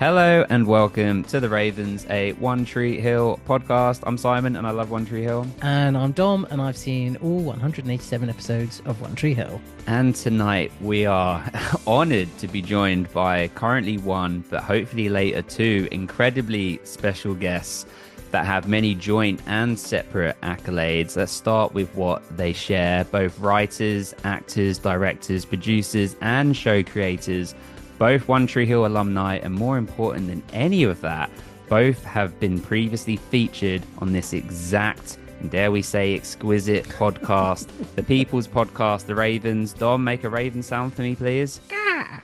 Hello and welcome to the Ravens, a One Tree Hill podcast. I'm Simon and I love One Tree Hill. And I'm Dom, and I've seen all 187 episodes of One Tree Hill. And tonight we are honored to be joined by currently one, but hopefully later two, incredibly special guests that have many joint and separate accolades. Let's start with what they share. Both writers, actors, directors, producers, and show creators. Both One Tree Hill alumni, and more important than any of that, both have been previously featured on this exact, and dare we say, exquisite podcast, the People's Podcast, The Ravens. Dom, make a Raven sound for me, please. Yeah.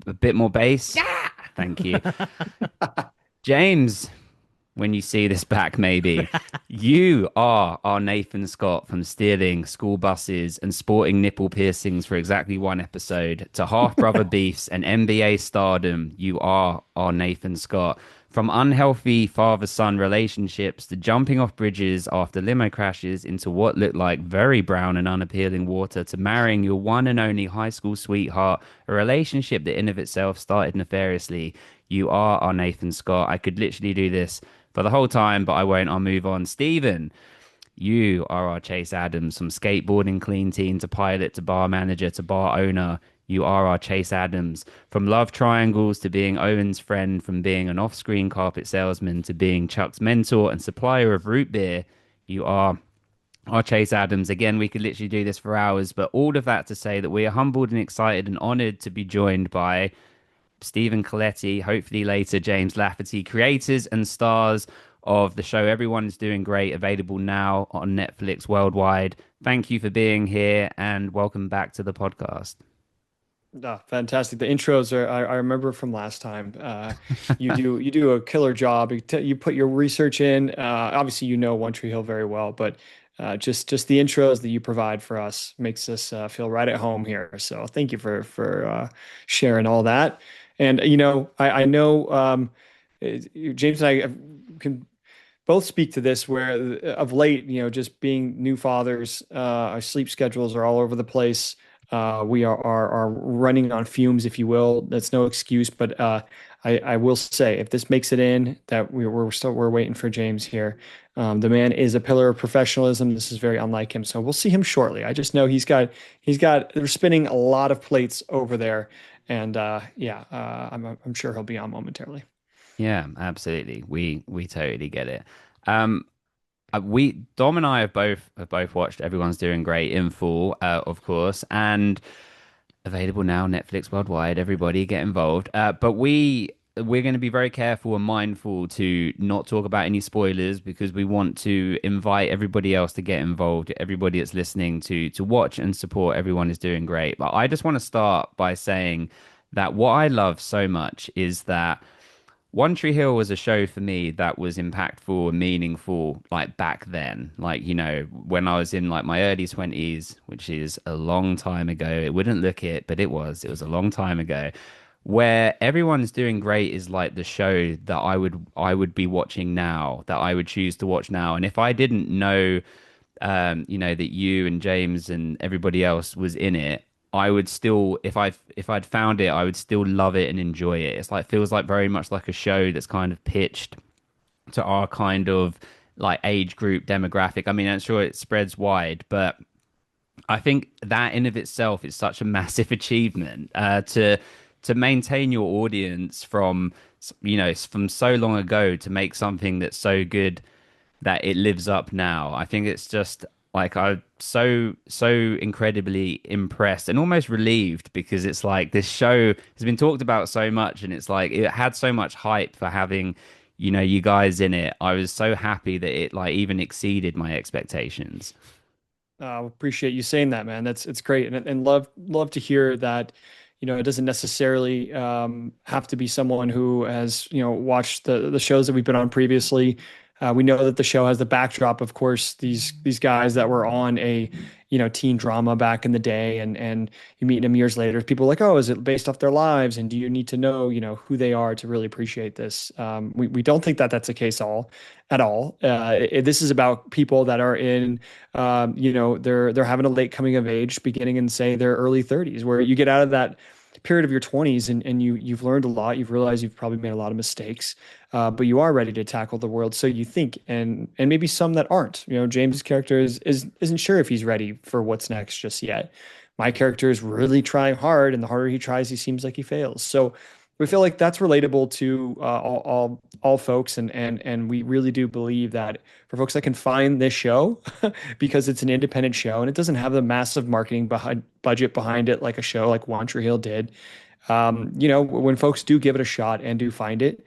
A bit more bass. Yeah. Thank you. James, when you see this back, maybe, you are our Nathan Scott from stealing school buses and sporting nipple piercings for exactly one episode to half-brother beefs and NBA stardom. You are our Nathan Scott. From unhealthy father-son relationships to jumping off bridges after limo crashes into what looked like very brown and unappealing water to marrying your one and only high school sweetheart, a relationship that in of itself started nefariously. You are our Nathan Scott. I could literally do this for the whole time, but I won't. I'll move on. Stephen, you are our Chase Adams. From skateboarding clean teen to pilot to bar manager to bar owner, you are our Chase Adams. From love triangles to being Owen's friend, from being an off-screen carpet salesman to being Chuck's mentor and supplier of root beer, you are our Chase Adams. Again, we could literally do this for hours, but all of that to say that we are humbled and excited and honored to be joined by Stephen Colletti, hopefully later James Lafferty, creators and stars of the show Everyone is Doing Great, available now on Netflix worldwide. Thank you for being here and welcome back to the podcast. Fantastic. The intros are I remember from last time. You do a killer job. You put your research in. Obviously, you know One Tree Hill very well, but just the intros that you provide for us makes us feel right at home here. So thank you for sharing all that. And I know James and I can both speak to this where of late, just being new fathers, our sleep schedules are all over the place. We are running on fumes, if you will. That's no excuse, but I will say, if this makes it in, that we're waiting for James here. The man is a pillar of professionalism. This is very unlike him, so we'll see him shortly. I just know they're spinning a lot of plates over there, and I'm sure he'll be on momentarily. Yeah, absolutely. We totally get it. We Dom and I have both watched Everyone's Doing Great in full, of course, and available now Netflix worldwide. Everybody get involved. But we're going to be very careful and mindful to not talk about any spoilers because we want to invite everybody else to get involved, everybody that's listening to watch and support Everyone is Doing Great. But I just want to start by saying that what I love so much is that One Tree Hill was a show for me that was impactful and meaningful, like back then. Like, when I was in like my early 20s, which is a long time ago. It wouldn't look it, but it was a long time ago. Where Everyone's Doing Great is like the show that I would be watching now, that I would choose to watch now. And if I didn't know that you and James and everybody else was in it, I would still, if I'd found it, I would still love it and enjoy it. It's like feels like very much like a show that's kind of pitched to our kind of like age group demographic. I mean, I'm sure it spreads wide, but I think that in of itself is such a massive achievement to maintain your audience from so long ago to make something that's so good that it lives up now. I think it's just like I'm so incredibly impressed and almost relieved because it's like this show has been talked about so much and it's like it had so much hype for having you guys in it. I was so happy that it like even exceeded my expectations. Appreciate you saying that, man. It's great, and love to hear that. It doesn't necessarily have to be someone who has watched the shows that we've been on previously. We know that the show has the backdrop, of course, these guys that were on a teen drama back in the day, and you meet them years later. People are like, oh, is it based off their lives? And do you need to know who they are to really appreciate this? We don't think that that's the case at all. This is about people that are in they're having a late coming of age, beginning in say their early 30s, where you get out of that period of your 20s, and you've learned a lot. You've realized you've probably made a lot of mistakes, but you are ready to tackle the world. So you think, and maybe some that aren't. James's character isn't sure if he's ready for what's next just yet. My character is really trying hard, and the harder he tries, he seems like he fails. So we feel like that's relatable to all folks, and we really do believe that for folks that can find this show, because it's an independent show and it doesn't have the massive marketing budget behind it like a show like One Tree Hill did. When folks do give it a shot and do find it,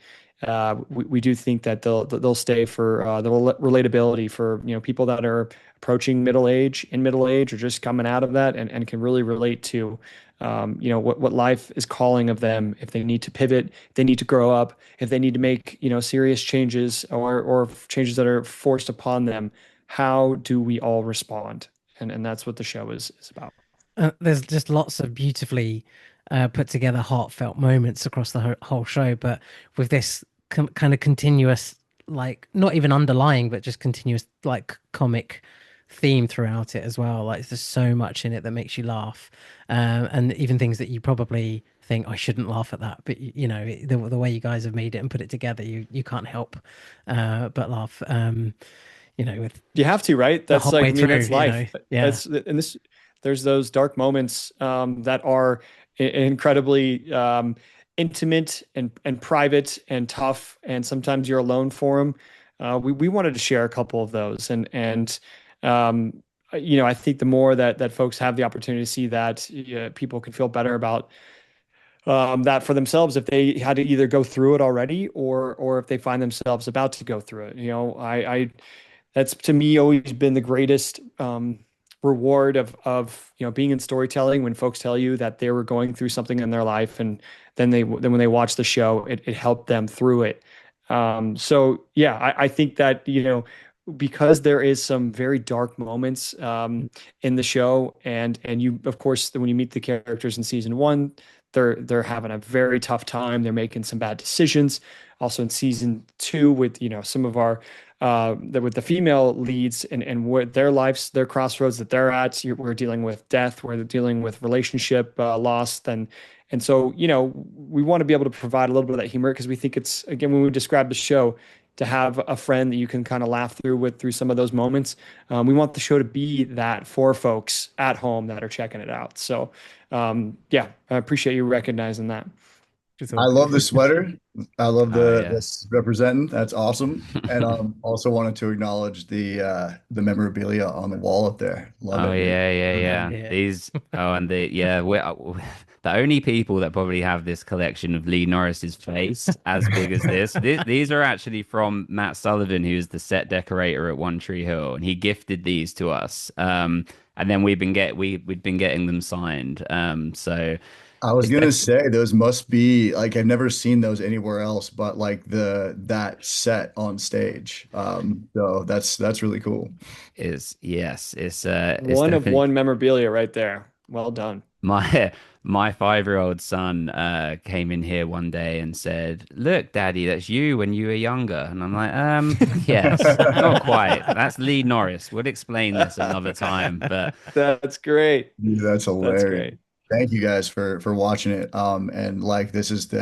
we do think that they'll stay for the relatability for people that are approaching middle age, or just coming out of that, and can really relate to what life is calling of them, if they need to pivot, if they need to grow up, if they need to make serious changes, or changes that are forced upon them. How do we all respond? And that's what the show is about. There's just lots of beautifully put together heartfelt moments across the whole show, but with this kind of continuous, like not even underlying, but just continuous like comic theme throughout it as well. Like there's so much in it that makes you laugh, and even things that you probably think I shouldn't laugh at that, but the way you guys have made it and put it together, you can't help but laugh. With You have to, right? the That's whole like, way I mean, through, that's life. yeah. That's and this There's those dark moments that are incredibly intimate and private and tough, and sometimes you're alone for them. We wanted to share a couple of those, and um, I think the more that folks have the opportunity to see that, people can feel better about that for themselves if they had to either go through it already, or if they find themselves about to go through it. I That's to me always been the greatest reward of being in storytelling, when folks tell you that they were going through something in their life, and then when they watch the show, it helped them through it. So yeah, I think that because there is some very dark moments in the show, and you, of course, when you meet the characters in season one, they're having a very tough time. They're making some bad decisions. Also in season two, with some of our with the female leads, and what their lives, their crossroads that they're at. We're dealing with death, we're dealing with relationship loss, and so we want to be able to provide a little bit of that humor, because we think it's, again, when we describe the show, to have a friend that you can kind of laugh through some of those moments. We want the show to be that for folks at home that are checking it out. So yeah, I appreciate you recognizing that. It's I all love good. the sweater. I love Oh the yeah. this representing. That's awesome. And also wanted to acknowledge the memorabilia on the wall up there. Love Oh it, dude. yeah, yeah, yeah. Yeah. These oh, and the yeah, we're the only people that probably have this collection of Lee Norris's face as big as this. These are actually from Matt Sullivan, who's the set decorator at One Tree Hill, and he gifted these to us. And then we'd been getting them signed. So I was it's gonna definitely say those must be like I've never seen those anywhere else, but like the that set on stage. So that's really cool. is yes, it's One of definitely one memorabilia right there. Well done. my my 5-year-old son came in here one day and said, "Look, Daddy, that's you when you were younger." And I'm like, yes, not quite. That's Lee Norris. We'll explain this another time. But That's great. Dude, that's That's hilarious. great. Thank you guys for watching it. And like this is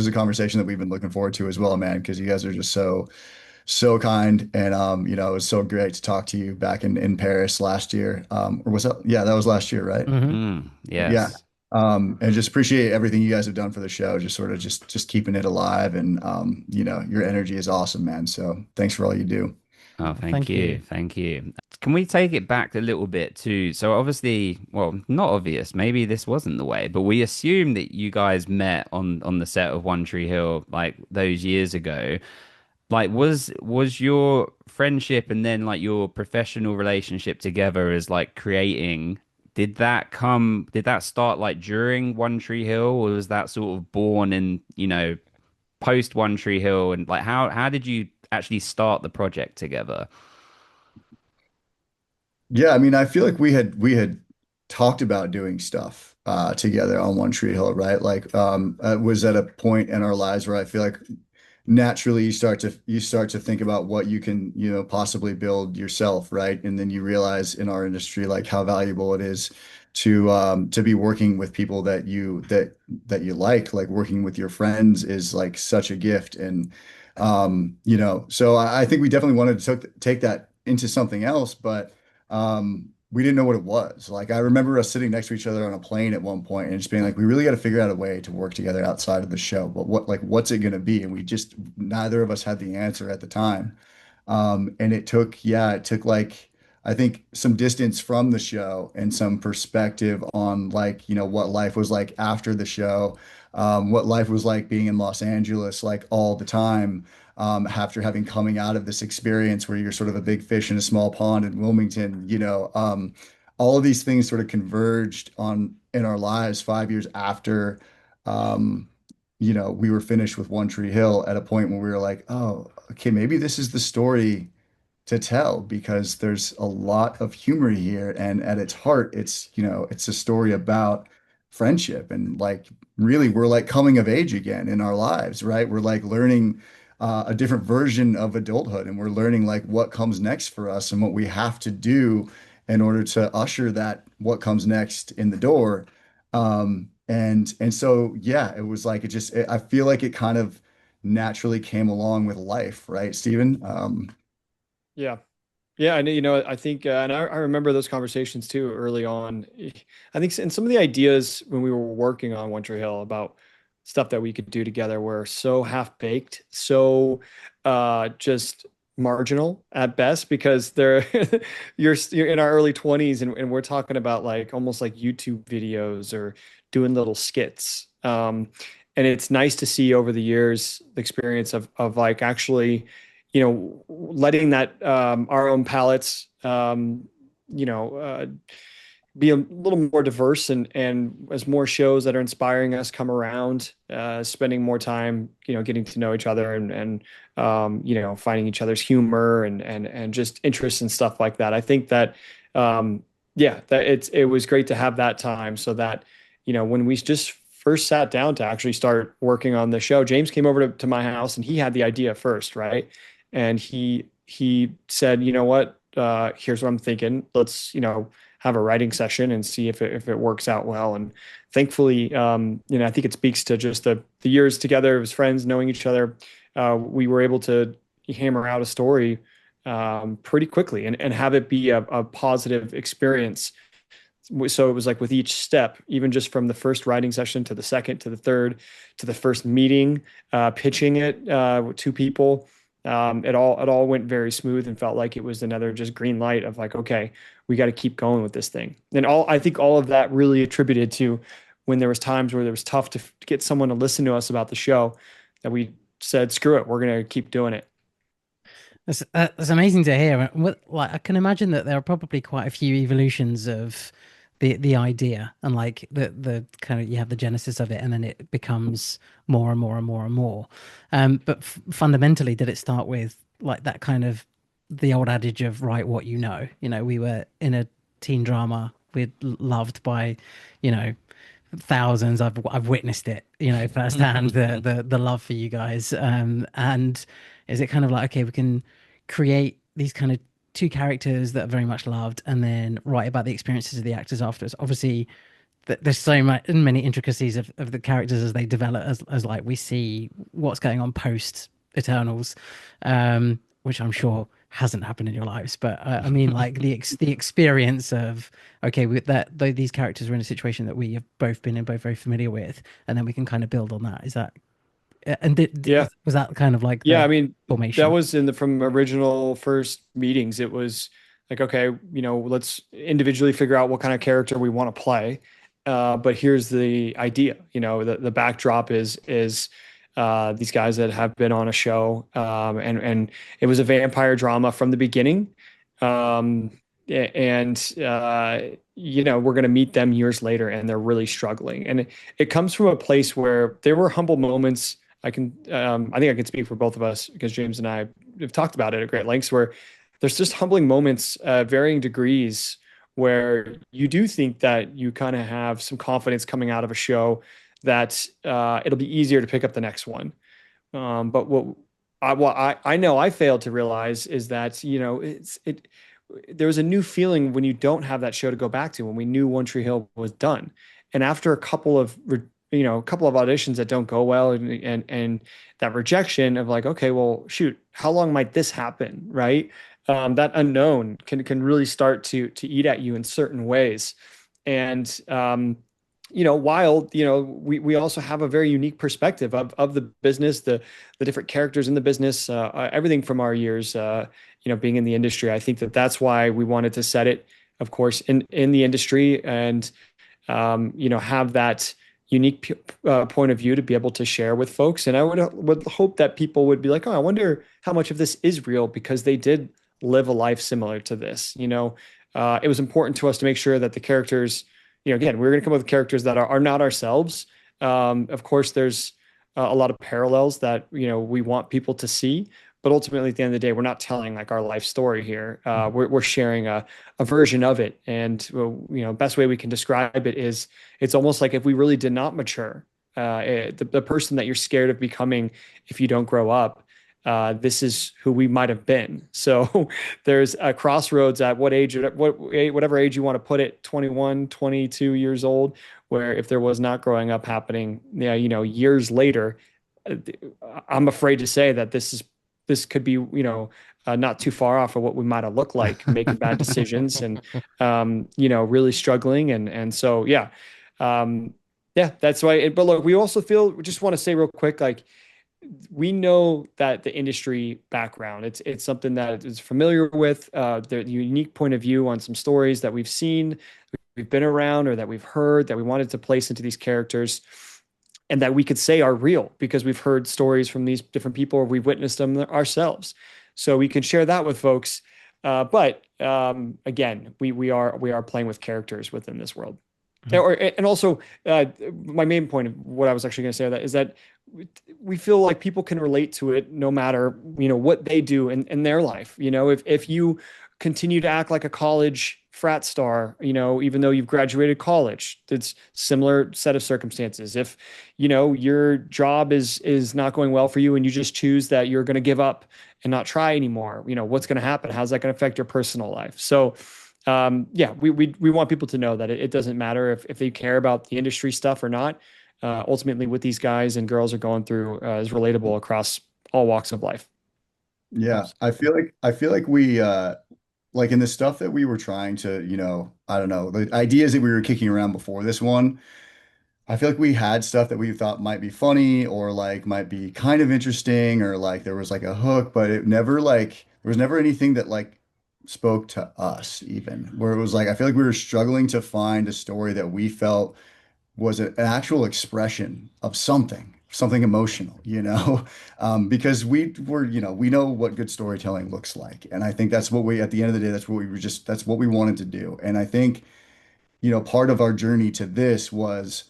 a conversation that we've been looking forward to as well, man, because you guys are just so kind. And it was so great to talk to you back in Paris last year. Or was that, yeah, that was last year, right? Yeah. yes. And just appreciate everything you guys have done for the show. Just sort of just keeping it alive, and your energy is awesome, man. So thanks for all you do. Oh, thank Thank you. you. Thank you. Can we take it back a little bit too? So obviously, well, not obvious. Maybe this wasn't the way, but we assume that you guys met on the set of One Tree Hill like those years ago. Like was your friendship and then like your professional relationship together as like creating, did that start like during One Tree Hill, or was that sort of born in, post One Tree Hill, and like how did you actually start the project together? Yeah, I mean, I feel like we had talked about doing stuff together on One Tree Hill, right? Like, was at a point in our lives where I feel like naturally you start to think about what you can, possibly build yourself, right? And then you realize in our industry like how valuable it is to be working with people that you like working with your friends is like such a gift. And so I think we definitely wanted to take that into something else, but we didn't know what it was. Like I remember us sitting next to each other on a plane at one point and just being like, we really got to figure out a way to work together outside of the show. But what's it going to be? And we just neither of us had the answer at the time. And it took like I think some distance from the show and some perspective on like, what life was like after the show, what life was like being in Los Angeles, like all the time, after having coming out of this experience where you're sort of a big fish in a small pond in Wilmington, all of these things sort of converged on in our lives 5 years after, um, we were finished with One Tree Hill at a point where we were like, oh, okay, maybe this is the story to tell because there's a lot of humor here, and at its heart it's a story about friendship, and like really we're like coming of age again in our lives, right? We're like learning a different version of adulthood, and we're learning like what comes next for us and what we have to do in order to usher that what comes next in the door. And so yeah, it was like I feel like it kind of naturally came along with life, right, Stephen? Yeah. Yeah, I think, and I remember those conversations too early on. I think, and some of the ideas when we were working on One Tree Hill about stuff that we could do together were so half baked, so just marginal at best, because they're you're in our early 20s, and we're talking about like almost like YouTube videos or doing little skits. And it's nice to see over the years the experience of like actually letting that our own palettes, you know, uh, be a little more diverse, and as more shows that are inspiring us come around, spending more time, getting to know each other, and finding each other's humor and just interests and stuff like that. I think that, yeah, that it was great to have that time so that, when we just first sat down to actually start working on the show, James came over to my house and he had the idea first, right? And he said, you know what, here's what I'm thinking. Let's, have a writing session and see if it works out well. And thankfully, I think it speaks to just the years together as friends, knowing each other. We were able to hammer out a story pretty quickly and have it be a positive experience. So it was like with each step, even just from the first writing session to the second, to the third, to the first meeting, pitching it with two people. It all went very smooth and felt like it was another just green light of like, okay, we got to keep going with this thing. And I think all of that really attributed to when there was times where it was tough to get someone to listen to us about the show, that we said, screw it, we're going to keep doing it. That's amazing to hear. Like I can imagine that there are probably quite a few evolutions of the idea, and like the kind of you have the genesis of it, and then it becomes more and more and more and more. But fundamentally, did it start with like that kind of the old adage of write what you know? We were in a teen drama we're loved by, you know, thousands. I've witnessed it, firsthand, the love for you guys. And is it kind of like, okay, we can create these kind of two characters that are very much loved, and then write about the experiences of the actors afterwards. Obviously, there's so many intricacies of the characters as they develop, as like we see what's going on post Eternals, which I'm sure hasn't happened in your lives, but I mean like the experience of, okay, with that though these characters are in a situation that we have both been in, both very familiar with, and then we can kind of build on that. Is that and Yeah. was that kind of like Yeah, the I mean, that formation? was from original first meetings. It was like, okay, let's individually figure out what kind of character we want to play. But here's the idea. The backdrop is these guys that have been on a show, and it was a vampire drama from the beginning. Um, and we're going to meet them years later, and they're really struggling. And it comes from a place where there were humble moments. I think I can speak for both of us because James and I have talked about it at great lengths, where there's just humbling moments, varying degrees, where you do think that you kind of have some confidence coming out of a show that it'll be easier to pick up the next one. But what I know I failed to realize is that, there was a new feeling when you don't have that show to go back to when we knew One Tree Hill was done. And after a couple of a couple of auditions that don't go well and that rejection of like, okay, well, shoot, how long might this happen, right? That unknown can really start to eat at you in certain ways. And while we also have a very unique perspective of the business, the different characters in the business, everything from our years, being in the industry. I think that's why we wanted to set it, of course, in the industry and have that unique point of view to be able to share with folks. And I would hope that people would be like, oh, I wonder how much of this is real because they did live a life similar to this. It was important to us to make sure that the characters, again, we're going to come up with characters that are not ourselves. Of course, there's a lot of parallels that we want people to see, but ultimately at the end of the day, we're not telling like our life story here. We're sharing a version of it, and best way we can describe it is it's almost like if we really did not mature, the person that you're scared of becoming if you don't grow up. This is who we might have been. So there's a crossroads at whatever age you want to put it, 21, 22 years old, where if there was not growing up happening, yeah, years later, uh, I'm afraid to say that this could be, not too far off of what we might have looked like making bad decisions and, really struggling. And so, yeah. Yeah, that's why. But look, we also we just want to say real quick, like, we know that the industry background, it's something that is familiar with, the unique point of view on some stories that we've seen, we've been around, or that we've heard that we wanted to place into these characters and that we could say are real because we've heard stories from these different people or we've witnessed them ourselves. So we can share that with folks. But again, we are playing with characters within this world. And also, my main point of what I was actually going to say that is that we feel like people can relate to it no matter what they do in their life. If you continue to act like a college frat star, even though you've graduated college, it's similar set of circumstances. If your job is not going well for you and you just choose that you're going to give up and not try anymore, what's going to happen? How's that going to affect your personal life? So yeah, we want people to know that it doesn't matter if they care about the industry stuff or not. Ultimately, what these guys and girls are going through is relatable across all walks of life. Yeah, I feel like we like in the stuff that we were trying to, I don't know, the ideas that we were kicking around before this one, I feel like we had stuff that we thought might be funny or like might be kind of interesting or like there was like a hook, but it never like there was never anything that like spoke to us even where it was like I feel like we were struggling to find a story that we felt was an actual expression of something emotional, because we were, we know what good storytelling looks like. And I think that's what at the end of the day, that's what we wanted to do. And I think, part of our journey to this was,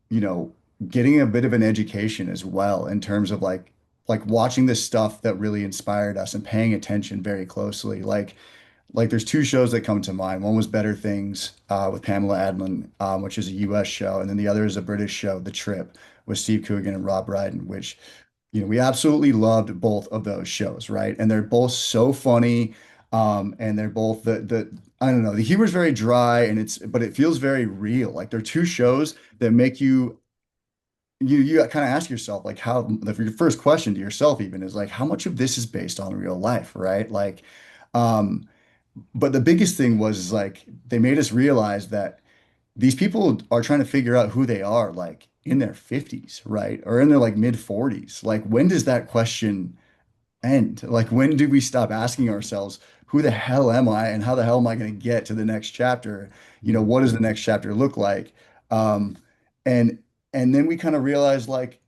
you know, getting a bit of an education as well in terms of like watching this stuff that really inspired us and paying attention very closely. Like there's two shows that come to mind. One was Better Things with Pamela Adlon, which is a US show, and then the other is a British show, The Trip, with Steve Coogan and Rob Brydon, which we absolutely loved both of those shows, right? And they're both so funny, and they're both the I don't know, the humor's very dry and but it feels very real. Like they're two shows that make you kind of ask yourself like your first question to yourself even is like how much of this is based on real life, right? Like um but the biggest thing was like they made us realize that these people are trying to figure out who they are like in their 50s, right? Or in their like mid 40s. Like when does that question end? Like when do we stop asking ourselves, who the hell am I and how the hell am I going to get to the next chapter? What does the next chapter look like? Um, and and then we kind of realize like,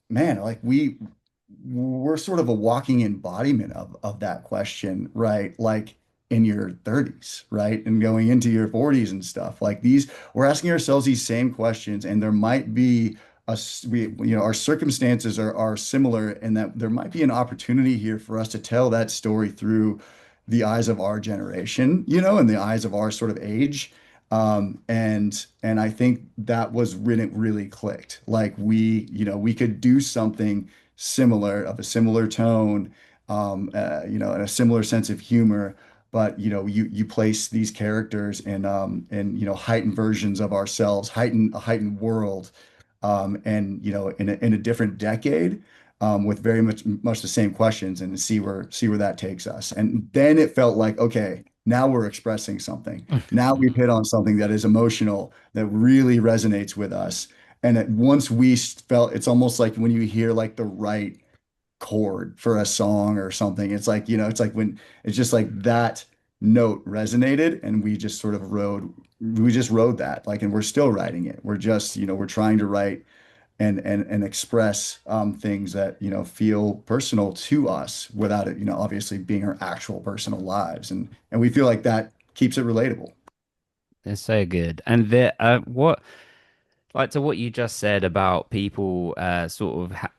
man, like we're sort of a walking embodiment of that question, right? Like in your 30s, right? And going into your 40s and stuff. Like we're asking ourselves these same questions, and there might be our circumstances are similar in that there might be an opportunity here for us to tell that story through the eyes of our generation, and the eyes of our sort of age. And I think that was when it really clicked. Like we could do something similar of a similar tone, and a similar sense of humor, but you place these characters in heightened versions of ourselves, a heightened world, and in a different decade, with very much the same questions, and see where that takes us. And then it felt like, okay, now we're expressing something. Now we've hit on something that is emotional, that really resonates with us. And once we felt, it's almost like when you hear like the right chord for a song or something. It's like, it's like when it's just like that note resonated, and we just rode that, like, and we're still writing it. We're just, we're trying to write and express things that, feel personal to us without it, obviously being our actual personal lives. And we feel like that keeps it relatable. It's so good. And what like to what you just said about people sort of ha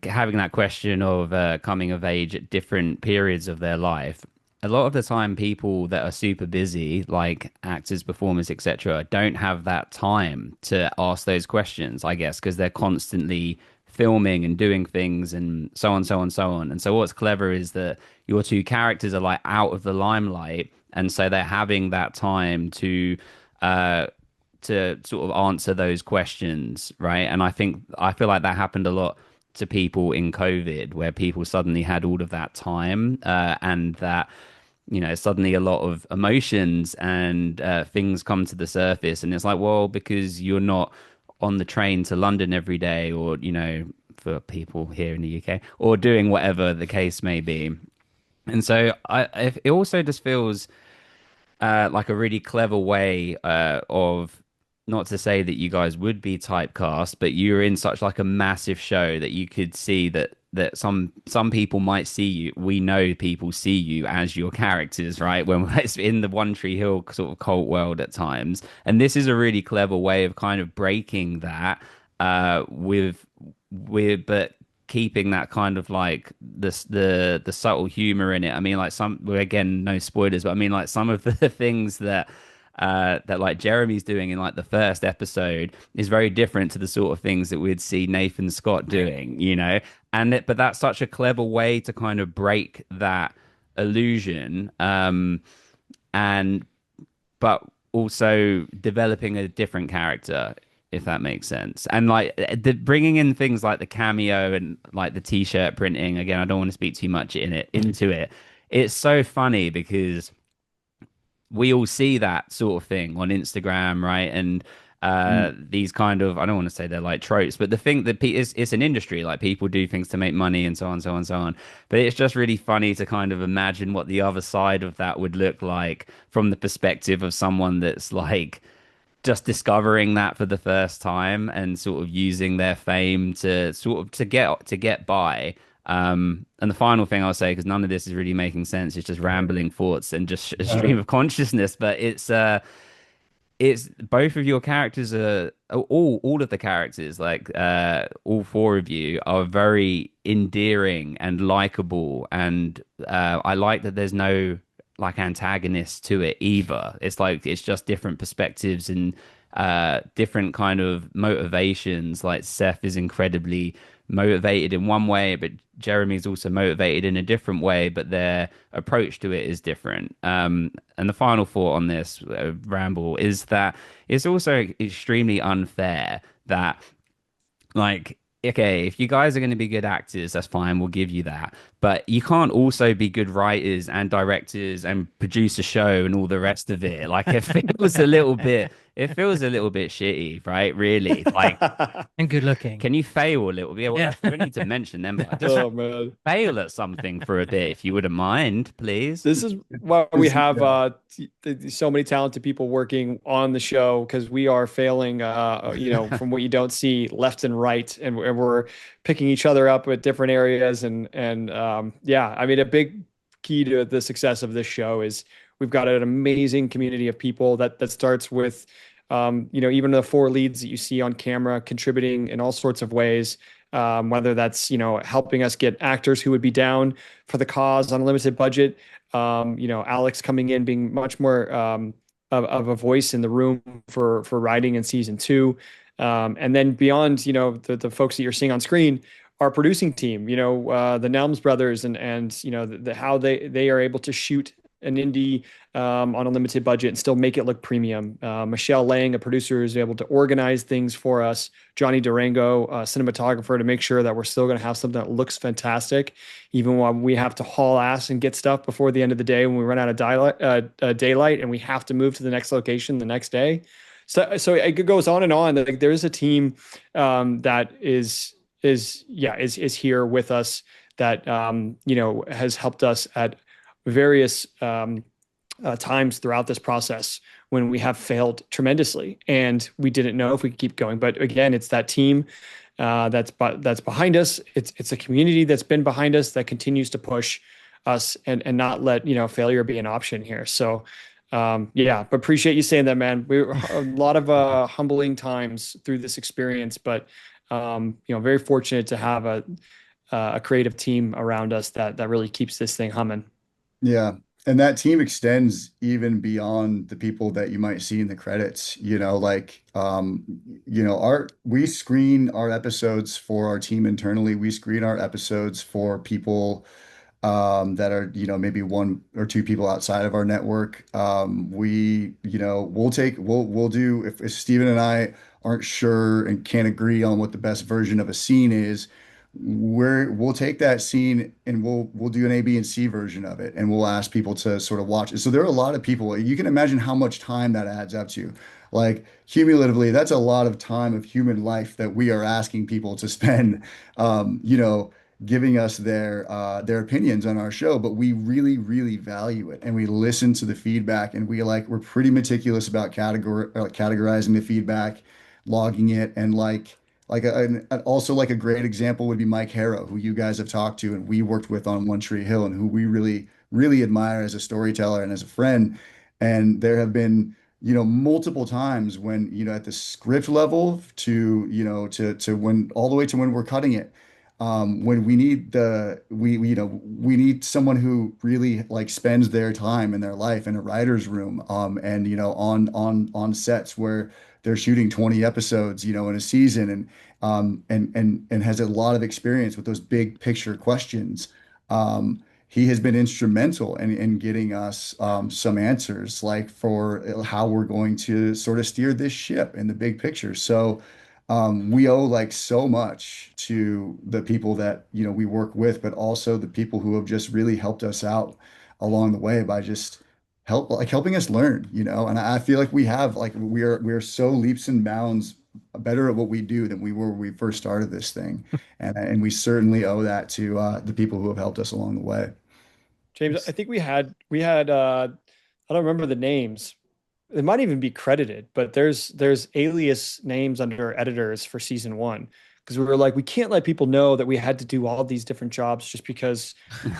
having that question of coming of age at different periods of their life. A lot of the time, people that are super busy, like actors, performers, etc., don't have that time to ask those questions, I guess, because they're constantly filming and doing things and so on, so on, so on. And so what's clever is that your two characters are like out of the limelight, and so they're having that time uh to sort of answer those questions, right? And I feel like that happened a lot to people in COVID, where people suddenly had all of that time, and that suddenly a lot of emotions and things come to the surface, and it's like, well, because you're not on the train to London every day, or for people here in the UK, or doing whatever the case may be. And so it also just feels like a really clever way of, not to say that you guys would be typecast, but you're in such like a massive show that you could see that some people might see you. We know people see you as your characters, right? When it's in the One Tree Hill sort of cult world at times, and this is a really clever way of kind of breaking that with but keeping that kind of like the subtle humor in it. I mean, like well, again, no spoilers, but I mean, like some of the things that like Jeremy's doing in like the first episode is very different to the sort of things that we'd see Nathan Scott doing, but that's such a clever way to kind of break that illusion, and but also developing a different character, if that makes sense. And like bringing in things like the cameo and like the t-shirt printing. Again, I don't want to speak too much into it. It's so funny because we all see that sort of thing on Instagram, right? And Mm. these kind of, I don't want to say they're like tropes, but the thing that it's an industry, like people do things to make money and so on, so on, so on. But it's just really funny to kind of imagine what the other side of that would look like from the perspective of someone that's like just discovering that for the first time and sort of using their fame to sort of to get by. And the final thing I'll say, because none of this is really making sense, it's just rambling thoughts and just a stream of consciousness. But it's both of your characters are all of the characters, like all four of you are very endearing and likable, and I like that there's no like antagonist to it either. It's like it's just different perspectives and different kind of motivations. Like Seth is incredibly motivated in one way, but Jeremy's also motivated in a different way, but their approach to it is different. And the final thought on this ramble is that it's also extremely unfair that, like, okay, if you guys are going to be good actors, that's fine, we'll give you that. But you can't also be good writers and directors and produce a show and all the rest of it. Like, it feels a little bit shitty, right? Really, like, And good looking. can you fail a little bit? Well, Yeah. we don't need to mention them, but just Oh man. fail at something for a bit, if you wouldn't mind, please. This is why we This- have yeah. so many talented people working on the show, because we are failing, from what you don't see left and right, and we're picking each other up at different areas, and yeah, I mean, a big key to the success of this show is we've got an amazing community of people that starts with, even the four leads that you see on camera contributing in all sorts of ways. Whether that's helping us get actors who would be down for the cause on a limited budget. Alex coming in being much more of a voice in the room for writing in season 2, and then beyond, the folks that you're seeing on screen, our producing team, the Nelms brothers, and how they are able to shoot an indie on a limited budget and still make it look premium. Michelle Lang, a producer, is able to organize things for us. Johnny Durango, a cinematographer, to make sure that we're still going to have something that looks fantastic, even while we have to haul ass and get stuff before the end of the day when we run out of daylight and we have to move to the next location the next day. So it goes on and on. Like, there is a team that is here with us that has helped us at various times throughout this process when we have failed tremendously and we didn't know if we could keep going. But again, it's that team that's behind us. It's a community that's been behind us that continues to push us and not let failure be an option here. So but appreciate you saying that, man. We were a lot of humbling times through this experience, but very fortunate to have a creative team around us that really keeps this thing humming. Yeah. And that team extends even beyond the people that you might see in the credits, we screen our episodes for our team internally. We screen our episodes for people that are, maybe one or two people outside of our network. We'll do, if Steven and I aren't sure and can't agree on what the best version of a scene is, we'll take that scene and we'll do an A, B, and C version of it, and we'll ask people to sort of watch it. So there are a lot of people. You can imagine how much time that adds up to. Like, cumulatively, that's a lot of time of human life that we are asking people to spend, giving us their opinions on our show. But we really, really value it, and we listen to the feedback, and we're pretty meticulous about categorizing the feedback, logging it, and also like a great example would be Mike Harrow, who you guys have talked to and we worked with on One Tree Hill, and who we really, really admire as a storyteller and as a friend. And there have been, multiple times when, at the script level to when all the way to when we're cutting it, when we need we need someone who really spends their time in their life in a writer's room, and on sets where they're shooting 20 episodes, in a season, and has a lot of experience with those big picture questions. He has been instrumental in getting us some answers, for how we're going to sort of steer this ship in the big picture. So we owe so much to the people that we work with, but also the people who have just really helped us out along the way by just helping us learn. And I feel like we are so leaps and bounds better at what we do than we were when we first started this thing, and we certainly owe that to the people who have helped us along the way. James, I think we had I don't remember the names. It might even be credited, but there's alias names under editors for season 1, because we were like, we can't let people know that we had to do all these different jobs just because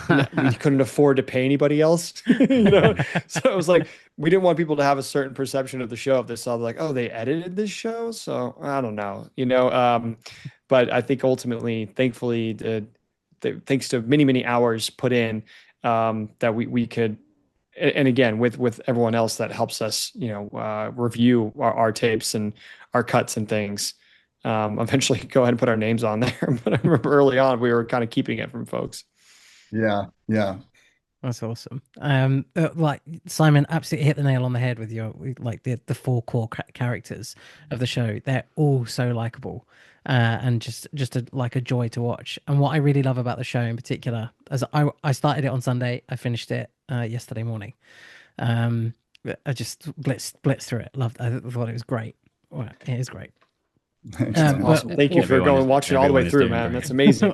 we couldn't afford to pay anybody else. So it was like, we didn't want people to have a certain perception of the show if they saw oh, they edited this show. So I don't know, but I think ultimately, thankfully, thanks to many hours put in, that we could. And again, with everyone else that helps us, review our tapes and our cuts and things, eventually go ahead and put our names on there. But I remember early on, we were kind of keeping it from folks. Yeah. That's awesome. Simon absolutely hit the nail on the head with the 4 core characters of the show. They're all so likable, and just a joy to watch. And what I really love about the show in particular, as I started it on Sunday, I finished it yesterday morning. I just blitzed through it. I thought it was great. Well, it is great. Awesome. Thank you for going watching all the way through, man. That's amazing.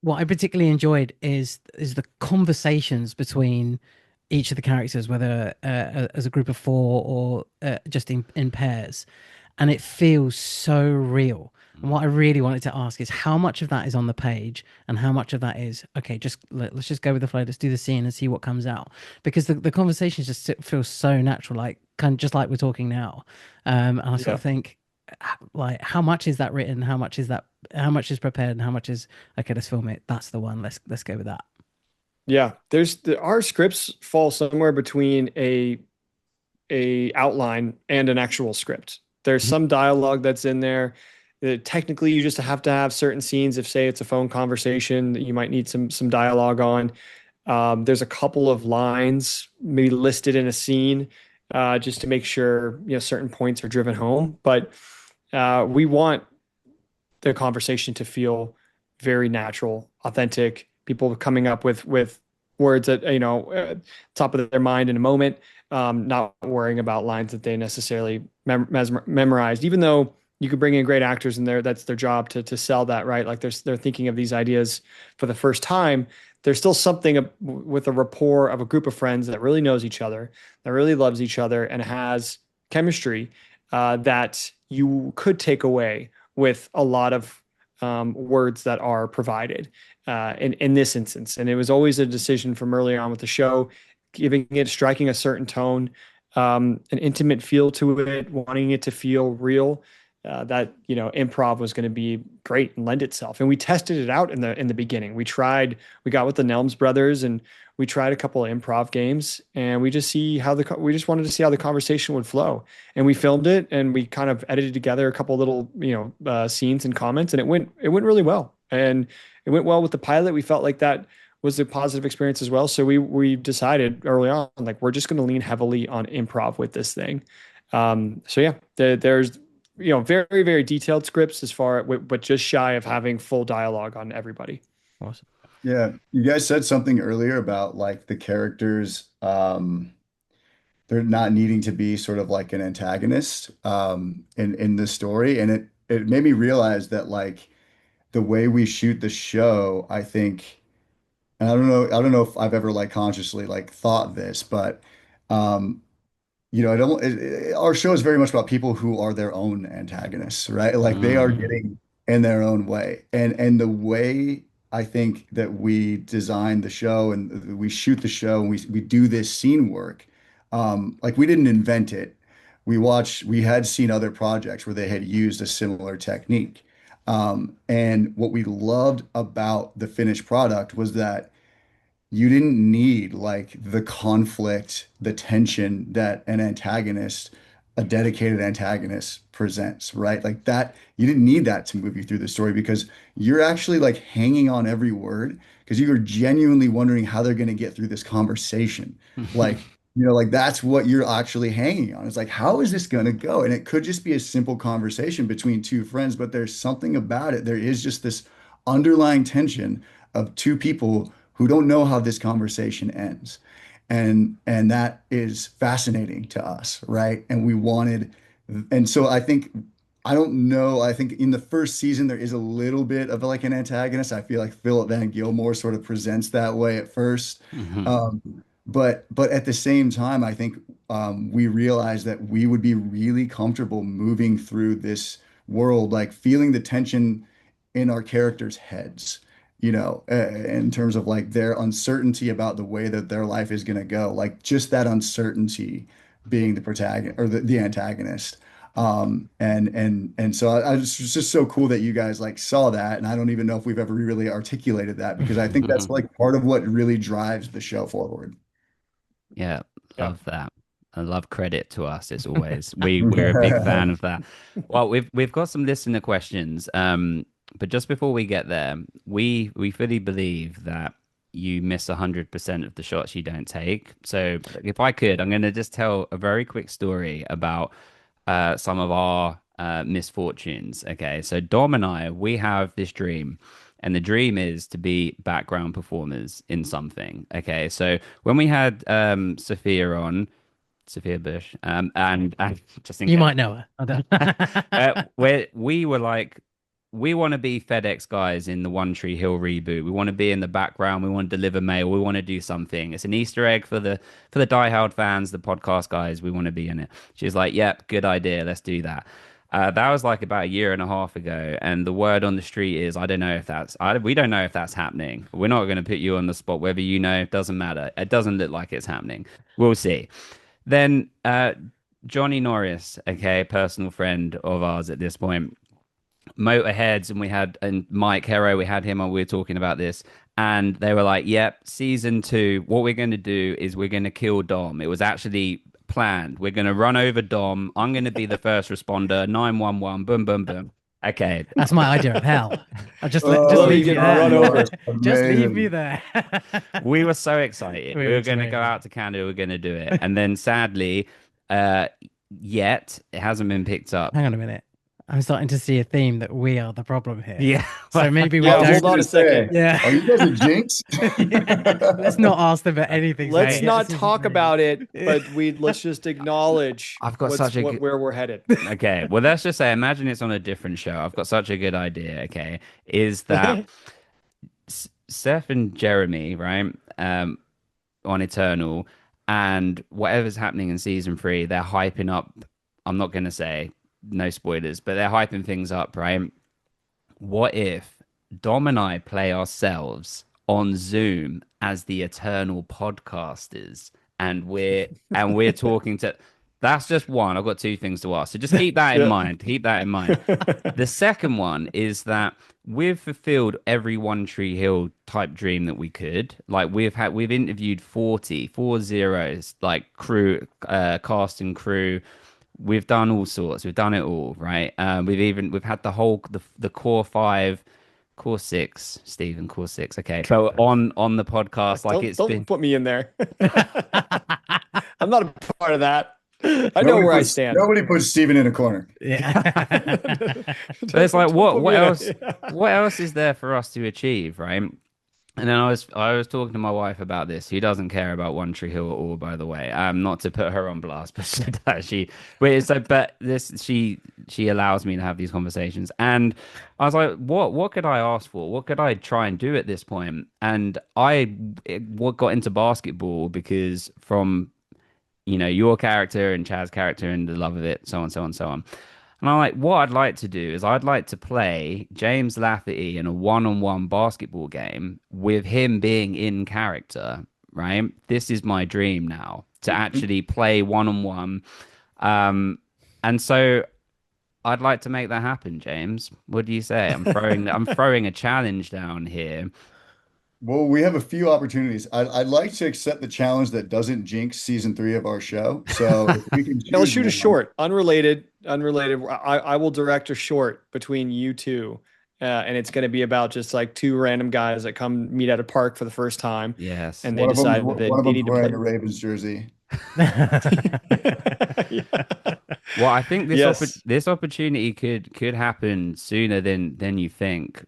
What I particularly enjoyed is the conversations between each of the characters, whether as a group of 4 or just in pairs, and it feels so real. And what I really wanted to ask is how much of that is on the page and how much of that is, okay, let's just go with the flow, let's do the scene and see what comes out. Because the conversations just feel so natural, kind of just like we're talking now. And I sort of think, how much is that written? How much is prepared? And how much is, okay, let's film it. That's the one. Let's go with that. Yeah. Our scripts fall somewhere between a outline and an actual script. There's some dialogue that's in there. Technically, you just have to have certain scenes. If, say, it's a phone conversation that you might need some dialogue on. There's a couple of lines maybe listed in a scene just to make sure certain points are driven home. But we want the conversation to feel very natural, authentic. People coming up with words that top of their mind in a moment, not worrying about lines that they necessarily memorized. Even though you could bring in great actors in there, that's their job to sell that, right? Like they're thinking of these ideas for the first time. There's still something with a rapport of a group of friends that really knows each other, that really loves each other, and has chemistry that you could take away with a lot of words that are provided in this instance. And it was always a decision from early on with the show, striking a certain tone, an intimate feel to it, wanting it to feel real. That improv was going to be great and lend itself. And we tested it out in the beginning. We got with the Nelms brothers and we tried a couple of improv games, and we just wanted to see how the conversation would flow. And we filmed it, and we kind of edited together a couple of little scenes and comments, and it went really well. And it went well with the pilot. We felt like that was a positive experience as well. So we decided early on, like, we're just going to lean heavily on improv with this thing. So yeah, there's very, very detailed scripts but just shy of having full dialogue on everybody. Awesome. Yeah, you guys said something earlier about like the characters, they're not needing to be sort of like an antagonist, in the story, and it made me realize that like the way we shoot the show, I think, and I don't know if I've ever like consciously like thought this, but um, I don't. Our show is very much about people who are their own antagonists, right? Like they are Mm. getting in their own way, and the way I think that we design the show and we shoot the show and we do this scene work, like we didn't invent it. We had seen other projects where they had used a similar technique, and what we loved about the finished product was that you didn't need like the conflict, the tension that a dedicated antagonist presents, right? Like that, you didn't need that to move you through the story because you're actually like hanging on every word because you are genuinely wondering how they're going to get through this conversation. Like, like that's what you're actually hanging on. It's like, how is this going to go? And it could just be a simple conversation between two friends, but there's something about it. There is just this underlying tension of two people who don't know how this conversation ends. And that is fascinating to us, right? And so I don't know, I think in the first season there is a little bit of like an antagonist. I feel like Philip Van Gilmore sort of presents that way at first. Mhm. But at the same time, I think we realized that we would be really comfortable moving through this world, like feeling the tension in our characters' heads, in terms of like their uncertainty about the way that their life is going to go, like just that uncertainty being the protagonist or the antagonist. And so it's just so cool that you guys like saw that. And I don't even know if we've ever really articulated that because I think that's like part of what really drives the show forward. Yeah, Yeah. love that. I love credit to us. It's always we're a big fan of that. Well, we've got some listener questions. But just before we get there, we fully believe that you miss 100% of the shots you don't take. So if I could, I'm going to just tell a very quick story about some of our misfortunes. Okay, so Dom and I, we have this dream, and the dream is to be background performers in something. Okay, so when we had Sophia on, Sophia Bush, and just in You case, might know her. I don't. where we were like, we want to be FedEx guys in the One Tree Hill reboot. We want to be in the background. We want to deliver mail. We want to do something. It's an Easter egg for the diehard fans, the podcast guys. We want to be in it. She was like, "Yep, good idea. Let's do that." That was like about a year and a half ago, and the word on the street is, I don't know if we don't know if that's happening. We're not going to put you on the spot. Whether you know, it doesn't matter. It doesn't look like it's happening. We'll see. Then Johnny Norris, okay, personal friend of ours at this point, Motorheads, and Mike Hero, we had him on, we were talking about this, and they were like, yep, season two, what we're going to do is we're going to kill Dom. It was actually planned. We're going to run over Dom. I'm going to be the first responder, 911, boom, boom, boom. Okay. That's my idea of hell. I'll I just love Oh you leave you getting God, run there. no, over. it's Just leave me amazing. there. We were so excited. We We were were going to go excited. out to Canada. We were going to do it. And then sadly, uh, yet it hasn't been picked up. Hang on a minute. I'm starting to see a theme that we are the problem here. Yeah. So maybe we I Yeah, was hold just don't. on gonna a second. say, Yeah. are you guys a jinx? Yeah. Let's not ask them for anything so we can Let's Hey, get not decisions talk made. about it, Yeah. but let's just acknowledge I've got such a good. where we're headed. Okay. Well, let's just say, imagine it's on a different show. I've got such a good idea. Okay. Is that Seth and Jeremy, right? On Eternal, and whatever's happening in season three, they're hyping up. I'm not going to say no spoilers, but they're hyping things up, right? What if Dom and I play ourselves on Zoom as the Eternal podcasters, and we're talking to. That's just one. I've got two things to ask, so just keep that in Yeah. mind. Keep that in mind. The second one is that we've fulfilled every One Tree Hill type dream that we could. Like we've interviewed 40 like crew, cast and crew. We've done all sorts. We've done it all, right? We've had the core five, core six, Stephen, core six. Okay, so on the podcast, like Don't it's been. put me in there. I'm not a part of that. I know where I stand. Nobody puts Steven in a corner. Yeah. But it's like Don't put what me in else? a What else is there for us to achieve, right? And then I was talking to my wife about this, who doesn't care about One Tree Hill at all, by the way. Not to put her on blast, but she does. But this she allows me to have these conversations, and I was like, what could I ask for? What could I try and do at this point? And what got into basketball because from your character and Chad's character and the love of it, so on, so on, so on. And I'm like, what I'd like to do is I'd like to play James Lafferty in a one-on-one basketball game with him being in character, right? This is my dream now to actually play one-on-one. Um, and so I'd like to make that happen, James. What do you say? I'm throwing a challenge down here. Well, we have a few opportunities. I'd like to accept the challenge that doesn't jinx season three of our show. So if we can Yeah, let's choose shoot a one, short, unrelated. I will direct a short between you two, and it's going to be about just like two random guys that come meet at a park for the first time, Yes. and they decide one that of they them's need to wearing play. a Ravens jersey. Yeah. Well, I think Yes. this opportunity could happen sooner than you think.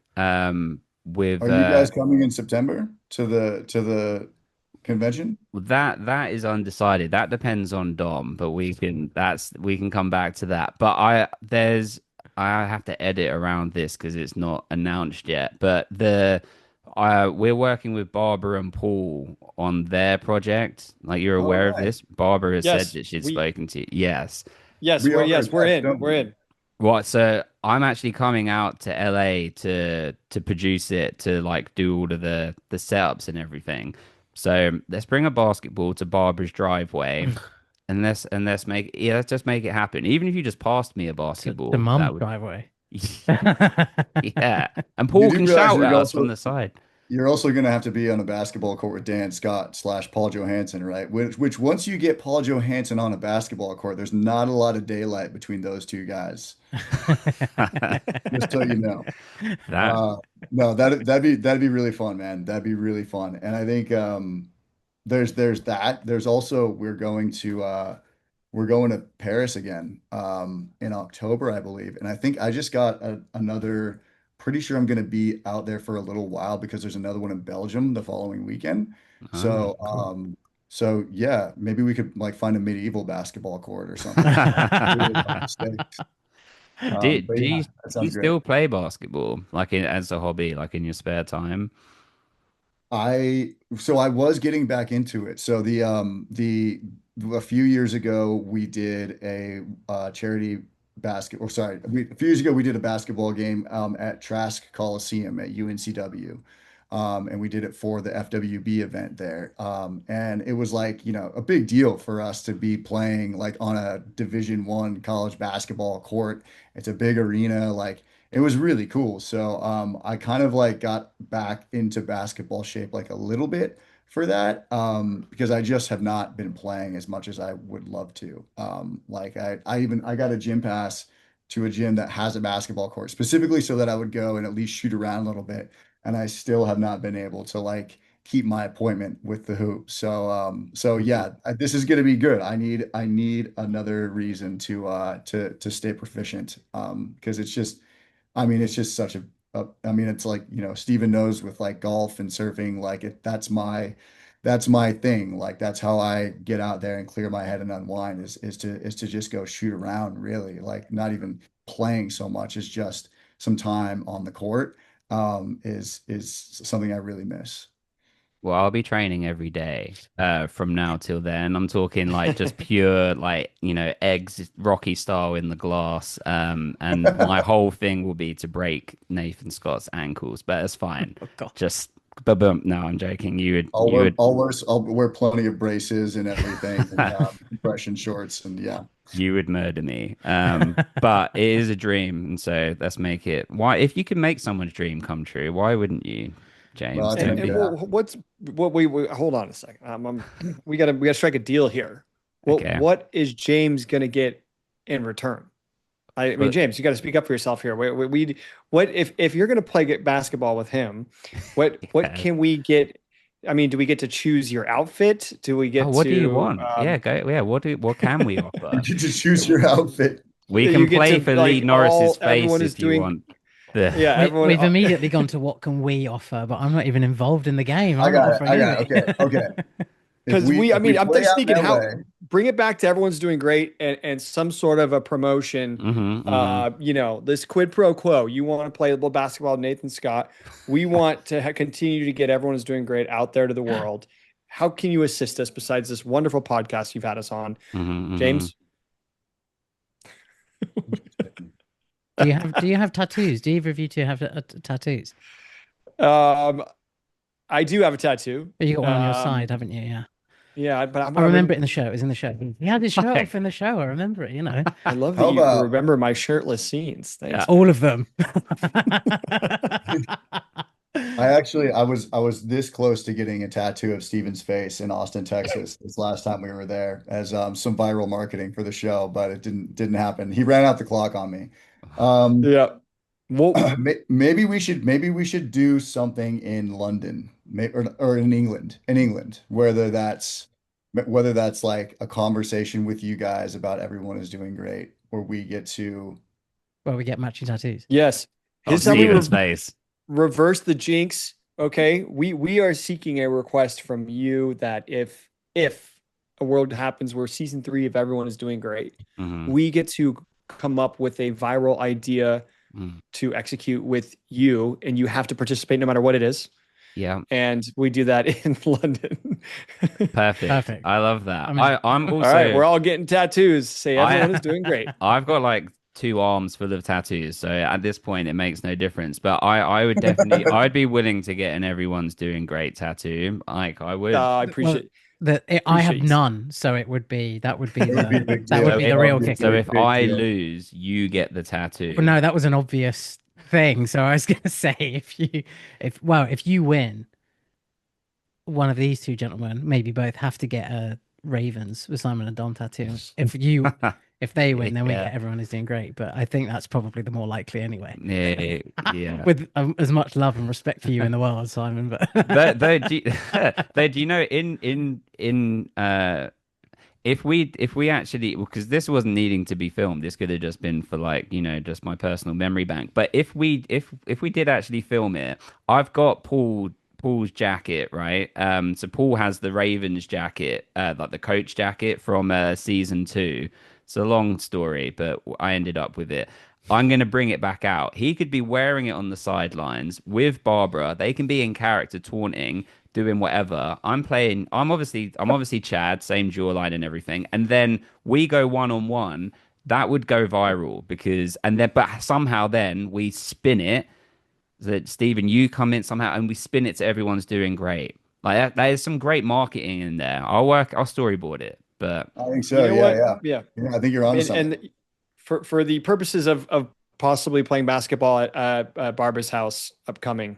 With Are you guys coming in September to the convention? that is undecided. That depends on Dom, but we can come back to that. But I have to edit around this because it's not announced yet. But we're working with Barbara and Paul on their project. Like you're All aware of right. this? Barbara has said Yes. that she'd spoken to you. Yes. We are, We're yes, in. don't We're we? in. Right, so I'm actually coming out to LA to produce it, to like do all of the setups and everything. So let's bring a basketball to Barbara's driveway and let's just make it happen. Even if you just passed me a The basketball, mum's that would driveway. yeah. And You Paul do can realize shout at us from the side. you're also going to have to be on a basketball court with Dan Scott slash Paul Johansson, right? Which once you get Paul Johansson on a basketball court, there's not a lot of daylight between those two guys. Just so you know. That Uh, no, that'd be really fun, man. That'd be really fun. And I think there's that. There's also we're going to Paris again in October, I believe. And I think I just got another, pretty sure I'm going to be out there for a little while because there's another one in Belgium the following weekend. oh, So cool. so yeah, maybe we could like find a medieval basketball court or something. Really fun mistakes. But Do yeah, you that do you sounds great. still play basketball like as a hobby, like in your spare time? I was getting back into it. So the a few years ago we did a charity basket or sorry, a few years ago we did a basketball game at Trask Coliseum at UNCW. And we did it for the FWB event there. And it was like, a big deal for us to be playing like on a Division I college basketball court. It's a big arena, like it was really cool. So I kind of like got back into basketball shape like a little bit for that because I just have not been playing as much as I would love to. Like I got a gym pass to a gym that has a basketball court, specifically so that I would go and at least shoot around a little bit. And I still have not been able to like keep my appointment with the hoop. So Mhm. yeah, this is going to be good. I need another reason to stay proficient. Because it's just, I mean, it's just such I mean, it's like, Steven knows with like golf and surfing, like that's my thing. Like that's how I get out there and clear my head and unwind is to just go shoot around, really. Like not even playing so much as just some time on the court is something I really miss. Well, I'll be training every day from now till then. I'm talking like just pure, like, eggs, Rocky style in the glass. And my whole thing will be to break Nathan Scott's ankles, but it's fine. Oh God. Just, but no, I'm joking. You would, I'll wear plenty of braces and everything and compression shorts and yeah. you would murder me. But it is a dream. And so let's make it. Why, if you can make someone's dream come true, why wouldn't you, Well, James? I'll Don't take And be that. what we hold on a second. We gotta strike a deal here. okay. What is James gonna get in return? I mean, But James, you got to speak up for yourself here. What if you're going to play basketball with him? What yeah. can we get? I mean, do we get to choose your outfit? Do we Oh, get what do you to want? Yeah, go. Yeah, what can we You offer? get to choose your outfit. We can you get play to for Lee like Norris's all face everyone is if you doing? want. The Yeah, everyone. We've immediately gone to what can we offer, but I'm not even involved in the game. I I'm not got it. offering I got it. anything. Okay. Okay. If Because we I if we mean, I'm play just out in thinking how LA, bring it back to everyone's doing great and some sort of a promotion. hmm. This quid pro quo. You want to play a little basketball, with Nathan Scott. We want to continue to get everyone who's doing great out there to the world. How can you assist us besides this wonderful podcast you've had us on, Hmm. Hmm. James? Do you have tattoos? Do either of you two have tattoos? Um, I do have a tattoo. You got one on your side, haven't you? Yeah. Yeah, but I remember it in the show. It was in the show. He had his shirt off in the show. I remember it, I love that how you about remember my shirtless scenes. Yeah. Thanks, All man. of them. I was this close to getting a tattoo of Steven's face in Austin, Texas, this last time we were there as some viral marketing for the show, but it didn't happen. He ran out the clock on me. Um, Yeah. Well, maybe we should do something in London, or in England, whether that's like a conversation with you guys about everyone is doing great, or we get to. Well, we get matching tattoos. yes. Of His time we Steven's face. reverse the jinx. Okay, we are seeking a request from you that if a world happens where season 3 of everyone is doing great, Hmm. we get to come up with a viral idea Mm. to execute with you, and you have to participate no matter what it is. Yeah. And we do that in London. Perfect. Perfect. I love that. I'm in. I'm All right, also we're all getting tattoos. Say everyone is I doing great. I've got like 2 arms full of tattoos, so at this point it makes no difference. But I would definitely I'd be willing to get an everyone's doing great tattoo. Like I would. I Well, appreciate I have appreciate you. none, so it would be that would be That would be a the big that would So deal. be if the That would real be a so kicker. big, if big I deal. lose, you get the Well, tattoo. no, that was an obvious thing. So I was gonna say if you win, one of these two gentlemen, maybe both, have to get a Ravens with Simon and Don tattoo. If they win, then we Yeah. get everyone is doing great. But I think that's probably the more likely anyway. Yeah. Yeah. With as much love and respect for you in the world, Simon. But Though, do you know in if we actually, because this wasn't needing to be filmed, this could have just been for like just my personal memory bank. But if we did actually film it, I've got Paul's jacket, right? So Paul has the Ravens jacket, like the coach jacket from season 2. It's a long story, but I ended up with it. I'm going to bring it back out. He could be wearing it on the sidelines with Barbara. They can be in character taunting, doing whatever. I'm obviously Chad, same jawline and everything. And then we go one on one. That would go viral because and then but somehow then we spin it that Stephen, you come in somehow and we spin it to everyone's doing great. Like that is some great marketing in there. I'll storyboard it. But I think You so. know Yeah, what? yeah. Yeah. Yeah, I think you're onto something. And for the purposes of possibly playing basketball at Barbara's house upcoming,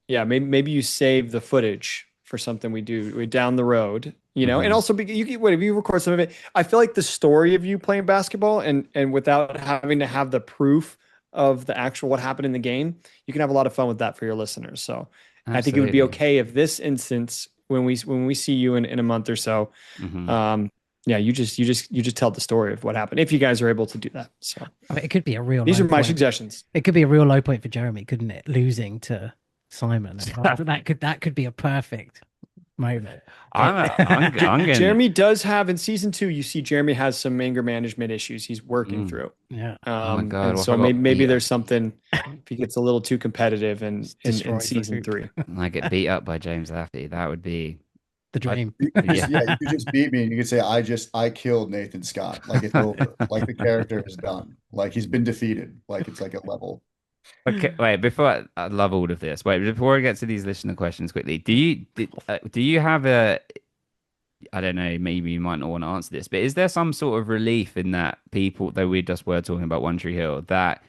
yeah, maybe you save the footage for something we do down the road. And Hmm. also you can, wait, if you record some of it, I feel like the story of you playing basketball and without having to have the proof of the actual what happened in the game, you can have a lot of fun with that for your listeners. So I think it would be Absolutely. okay if this instance, when we see you in a month or so, Hmm. um, yeah, you just tell the story of what happened if you guys are able to do that. So I mean, it could be a real these low are my point. suggestions. It could be a real low point for Jeremy, couldn't it? Losing to Simon, and that could be a perfect moment. I'm going. Jeremy does have in season 2, you see Jeremy has some anger management issues he's working Mm. through. Yeah, Oh my God! And What if I so got maybe beat up? there's something if he gets a little too competitive just in destroys the season hoop. 3. I get beat up by James Lafferty. That would be. The I, dream. You could just, yeah. yeah, you could just beat me and you could say, I killed Nathan Scott. Like it's over. Like the character is done. Like he's been defeated. Like it's like a level. Okay, wait. Before I love all of this. Wait, before I get to these listener questions quickly, do you have a? I don't know. Maybe you might not want to answer this, but is there some sort of relief in that people, though we just were talking about One Tree Hill, that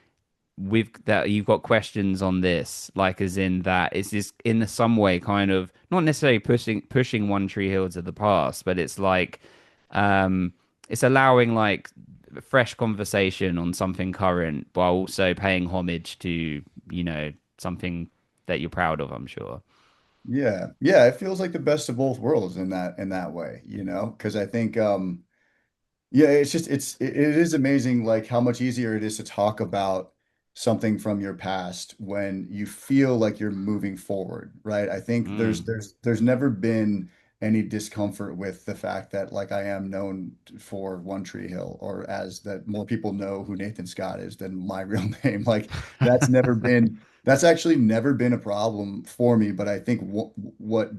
you've got questions on this, like as in that is this in some way kind of not necessarily pushing One Tree Hill to the past, but it's like um it's allowing like fresh conversation on something current while also paying homage to, something that you're proud of, I'm sure. Yeah. Yeah. It feels like the best of both worlds in that way, because I think yeah, it's just it is amazing like how much easier it is to talk about something from your past when you feel like you're moving forward, right? I think there's Mm. there's there's never been any discomfort with the fact that like I am known for One Tree Hill or as that more people know who Nathan Scott is than my real name. Like that's actually never been a problem for me, but I think what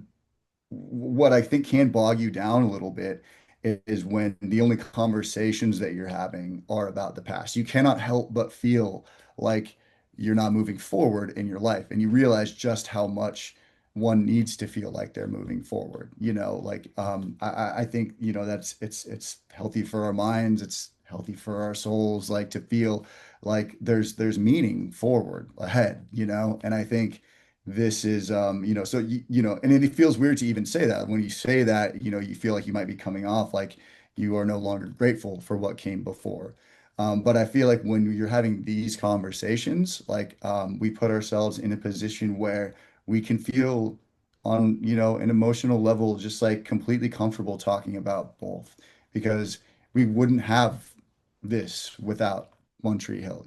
I think can bog you down a little bit is when the only conversations that you're having are about the past. You cannot help but feel like you're not moving forward in your life, and you realize just how much one needs to feel like they're moving forward. Like I think that's it's healthy for our minds. It's healthy for our souls, like to feel like there's meaning forward ahead. And I think this is so and it feels weird to even say that. When you say that, you feel like you might be coming off like you are no longer grateful for what came before. But I feel like when you're having these conversations, like we put ourselves in a position where we can feel on an emotional level just like completely comfortable talking about both, because we wouldn't have this without One Tree Hill.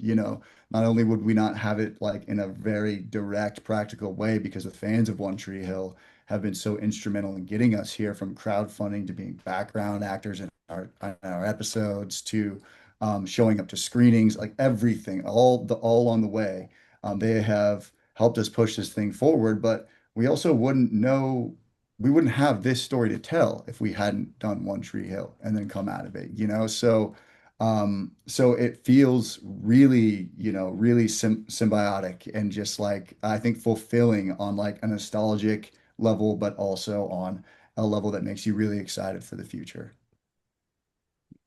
Not only would we not have it like in a very direct, practical way because the fans of One Tree Hill have been so instrumental in getting us here, from crowdfunding to being background actors in our episodes to showing up to screenings, like everything, all along the way. They have helped us push this thing forward, but we also we wouldn't have this story to tell if we hadn't done One Tree Hill and then come out of it. So it feels really, really symbiotic and just like I think fulfilling on like a nostalgic level, but also on a level that makes you really excited for the future.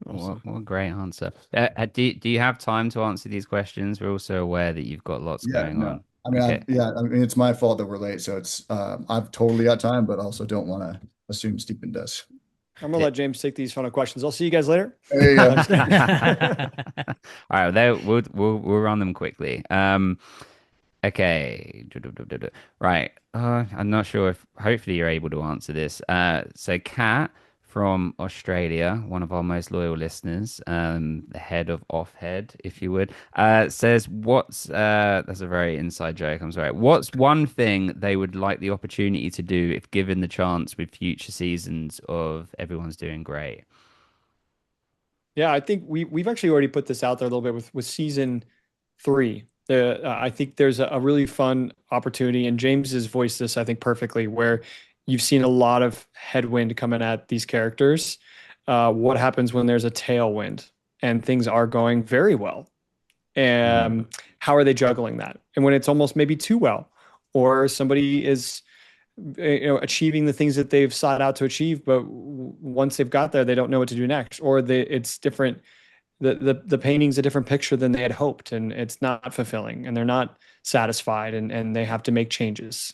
What, Awesome. what a great answer. Do you have time to answer these questions? We're also aware that you've got lots Yeah, going no. on. I mean, Okay. it's my fault that we're late, so it's I've totally got time, but also don't want to assume Stephen does. I'm gonna let James take these final questions. I'll see you guys later. There you No, go. I'm just kidding. All right, we'll run them quickly. Okay. Right. I'm not sure if hopefully you're able to answer this. So Kat from Australia, one of our most loyal listeners, the head of Offhead, if you would, says that's a very inside joke, I'm sorry. What's one thing they would like the opportunity to do if given the chance with future seasons of Everyone's Doing Great? Yeah, I think we've actually already put this out there a little bit with season 3. I think there's a really fun opportunity, and James has voiced this I think perfectly, where you've seen a lot of headwind coming at these characters. What happens when there's a tailwind and things are going very well? Hmm. And how are they juggling that? And when it's almost maybe too well, or somebody is achieving the things that they've sought out to achieve, but once they've got there they don't know what to do next, or it's different, the painting's a different picture than they had hoped, and it's not fulfilling, and they're not satisfied, and they have to make changes.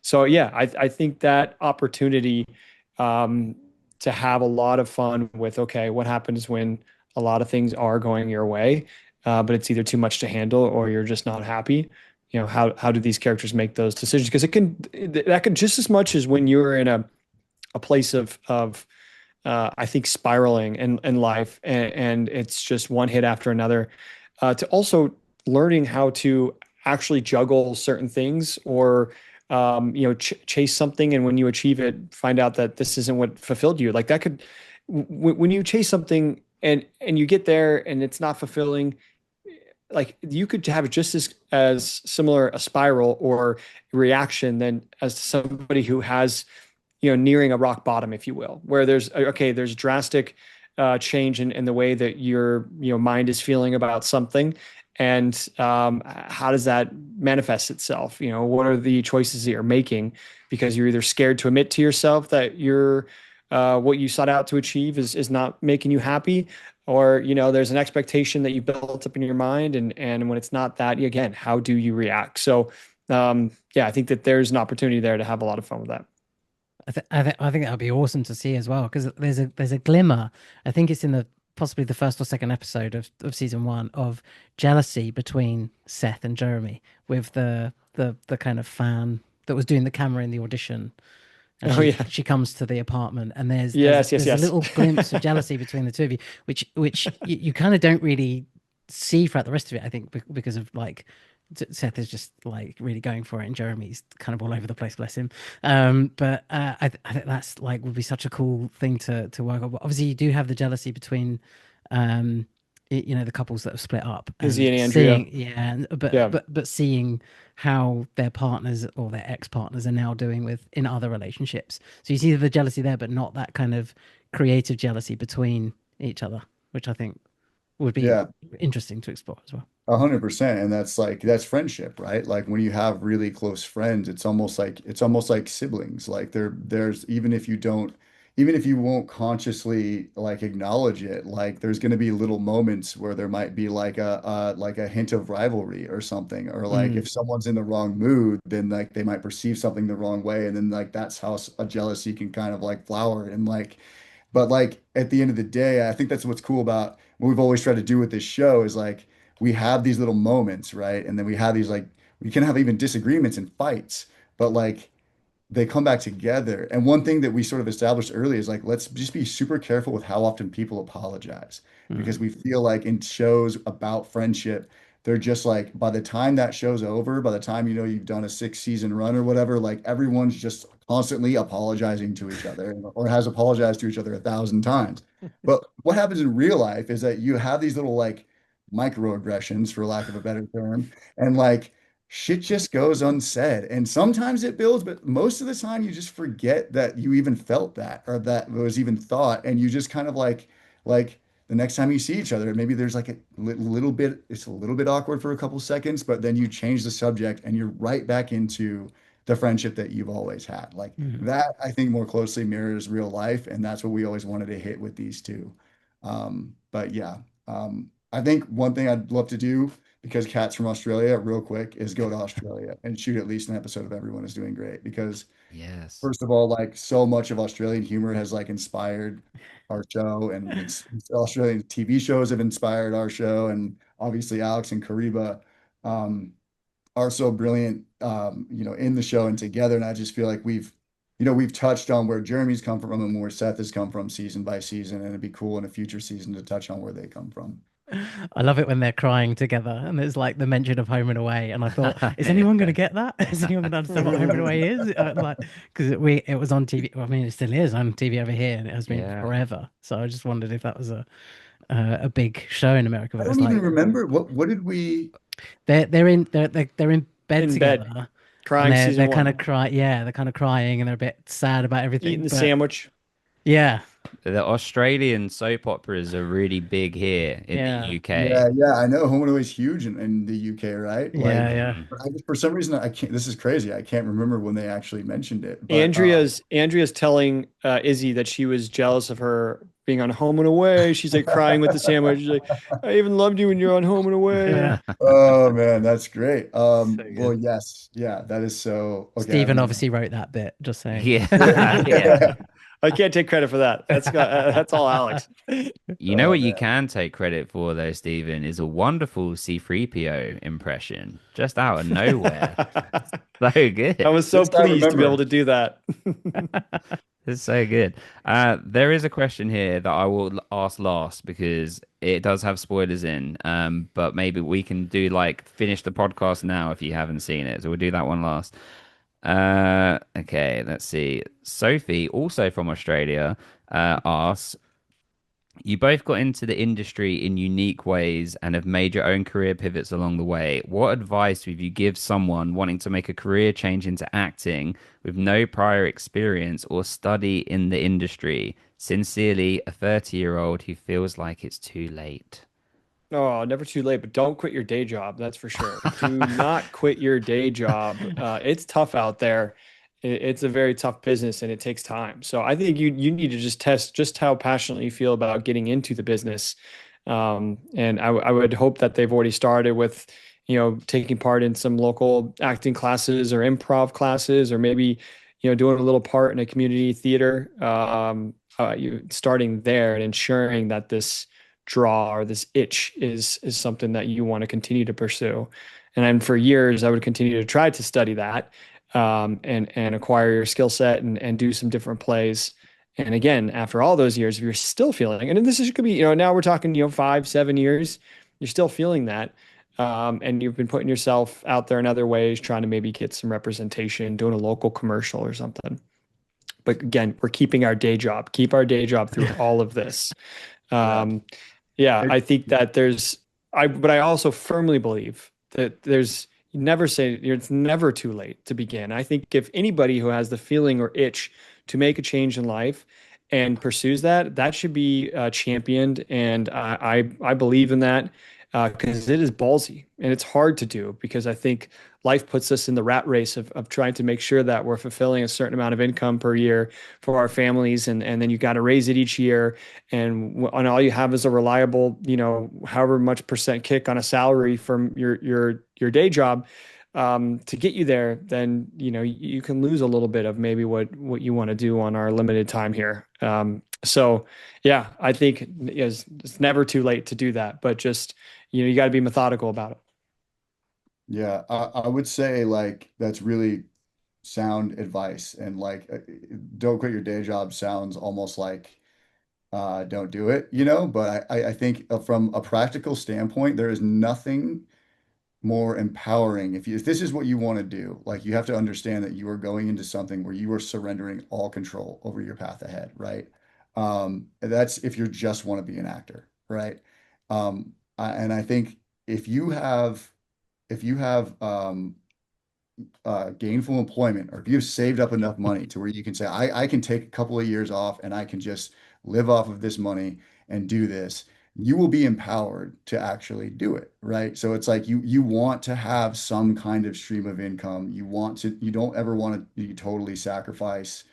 So yeah, I think that opportunity um, to have a lot of fun with, okay, what happens when a lot of things are going your way, but it's either too much to handle or you're just not happy. You know, how do these characters make those decisions? Because that could just as much as when you're in a place of I think spiraling in life, and it's just one hit after another. To also learning how to actually juggle certain things, or ch chase something, and when you achieve it, find out that this isn't what fulfilled you. Like that could, when you chase something and you get there and it's not fulfilling, like you could have just as similar a spiral or reaction than as somebody who has, nearing a rock bottom, if you will, where there's drastic change in the way that your mind is feeling about something, and how does that manifest itself? What are the choices that you're making? Because you're either scared to admit to yourself that what you sought out to achieve is not making you happy, or there's an expectation that you built up in your mind, and when it's not that, again, how do you react? So yeah, I think that there's an opportunity there to have a lot of fun with that. I think that would be awesome to see as well, because there's a glimmer. I think it's in the possibly the first or second episode of season one, of jealousy between Seth and Jeremy, with the kind of fan that was doing the camera in the audition, and Oh yeah. she comes to the apartment, and Yes, yes, there's a yes. little glimpse of jealousy between the two of you, which you kind of don't really see throughout the rest of it. I think because of like Seth is just like really going for it, and Jeremy's kind of all over the place, bless him. But I think that's like would be such a cool thing to work on. But obviously, you do have the jealousy between, um, the couples that have split up, Izzy and and Andrea. seeing, yeah, but Yeah. seeing how their partners or their ex-partners are now doing in other relationships. So you see the jealousy there, but not that kind of creative jealousy between each other, which I think would be Yeah. interesting to explore as well. 100%. And that's friendship, right? Like when you have really close friends, it's almost like siblings. Like there's even if you won't consciously like acknowledge it, like there's going to be little moments where there might be like a hint of rivalry or something, or like Mm, if someone's in the wrong mood, then like they might perceive something the wrong way, and then like that's how a jealousy can kind of like flower. And like, but like at the end of the day, I think that's what's cool about what we've always tried to do with this show is like we have these little moments, right? And then we have these like we can have even disagreements and fights, but like they come back together. And one thing that we sort of established early is like let's just be super careful with how often people apologize, because mm, we feel like in shows about friendship, they're just like by the time that show's over, by the time you've done a 6 season run or whatever, like everyone's just constantly apologizing to each other or has apologized to each other 1,000 times. But what happens in real life is that you have these little like microaggressions, for lack of a better term, and like shit just goes unsaid. And sometimes it builds, but most of the time you just forget that you even felt that or that was even thought. And you just kind of like the next time you see each other, maybe there's like a little bit, it's a little bit awkward for a couple seconds, but then you change the subject and you're right back into the friendship that you've always had. Like mm. that, I think more closely mirrors real life. And that's what we always wanted to hit with these two. But yeah, I think one thing I'd love to do, because Kat's from Australia, real quick, is go to Australia and shoot at least an episode of Everyone is Doing Great. Because Yes. first of all, like so much of Australian humor has like inspired our show, and Australian TV shows have inspired our show, and obviously Alex and Kariba are so brilliant, in the show and together. And I just feel like we've touched on where Jeremy's come from and where Seth has come from season by season, and it'd be cool in a future season to touch on where they come from. I love it when they're crying together and there's like the mention of home and away. And I thought, is anyone going to Yeah. get that? Is anyone going to understand what home and away is? Like, because it was on TV. Well, I mean, it still is on TV over here, and it has been Yeah. forever. So I just wondered if that was a big show in America. I But don't it's even like remember what did we. they're in bed In bed, together, and crying season they're kind one, of cry. Yeah, they're kind of crying, and they're a bit sad about eating everything. the But sandwich. yeah, The Australian soap operas are really big here in the yeah, UK. Yeah, yeah, I know Home and Away is huge in the UK, right? yeah, Like, yeah. Mm. for some reason I can't. This is crazy. I can't remember when they actually mentioned it, but Andrea's telling Izzy that she was jealous of her being on Home and Away. She's like crying with the sandwich. She's like, I even loved you when you're on Home and Away. Yeah. oh man, that's great. So Well, good. yes, yeah, that is so okay. Stephen obviously wrote that bit, just saying. Yeah. Yeah. I can't take credit for that. That's all Alex. You know Oh what you man. can take credit for though, Stephen, is a wonderful C3PO impression just out of nowhere. So I good. was so This I pleased to be able remember. to do that. It's so good. There is a question here that I will ask last because it does have spoilers in. But maybe we can do like finish the podcast now if you haven't seen it. So we'll do that one last. Okay, let's see. Sophie, also from Australia, asks, you both got into the industry in unique ways and have made your own career pivots along the way. What advice would you give someone wanting to make a career change into acting with no prior experience or study in the industry? Sincerely, a 30-year-old who feels like it's too late. Oh, never too late, but don't quit your day job. That's for sure. Do not quit your day job. It's tough out there. It's a very tough business and it takes time. So I think you need to just test just how passionately you feel about getting into the business. And I would hope that they've already started with, taking part in some local acting classes or improv classes, or maybe, doing a little part in a community theater. You starting there and ensuring that this draw or this itch is something that you want to continue to pursue. And then for years, I would continue to try to study that, and acquire your skill set and do some different plays. And again, after all those years, if you're still feeling, and this is could be, now we're talking, 5, 7 years, you're still feeling that. And you've been putting yourself out there in other ways, trying to maybe get some representation, doing a local commercial or something. But again, we're keeping our day job, keep our day job through all of this. Yeah. Um, yeah, It, I think that but I also firmly believe that you never say it's never too late to begin. I think if anybody who has the feeling or itch to make a change in life and pursues that, that should be championed. And I believe in that because it is ballsy and it's hard to do because I think life puts us in the rat race of trying to make sure that we're fulfilling a certain amount of income per year for our families. And then you got to raise it each year. And all you have is a reliable, however much percent kick on a salary from your day job, to get you there, then you can lose a little bit of maybe what you want to do on our limited time here. So yeah, I think it's never too late to do that, but just you got to be methodical about it. yeah, I would say like that's really sound advice. And like, don't quit your day job sounds almost like don't do it, But I think from a practical standpoint, there is nothing more empowering. If this is what you want to do, like you have to understand that you are going into something where you are surrendering all control over your path ahead, right? That's if you just want to be an actor, right? And I think if you have if you have gainful employment, or if you've saved up enough money to where you can say, I can take a couple of years off and I can just live off of this money and do this, you will be empowered to actually do it, right? So it's like you want to have some kind of stream of income. You don't ever want to totally sacrifice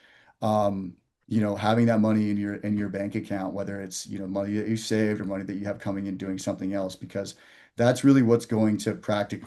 having that money in your bank account, whether it's, money that you saved or money that you have coming in doing something else, because that's really what's going to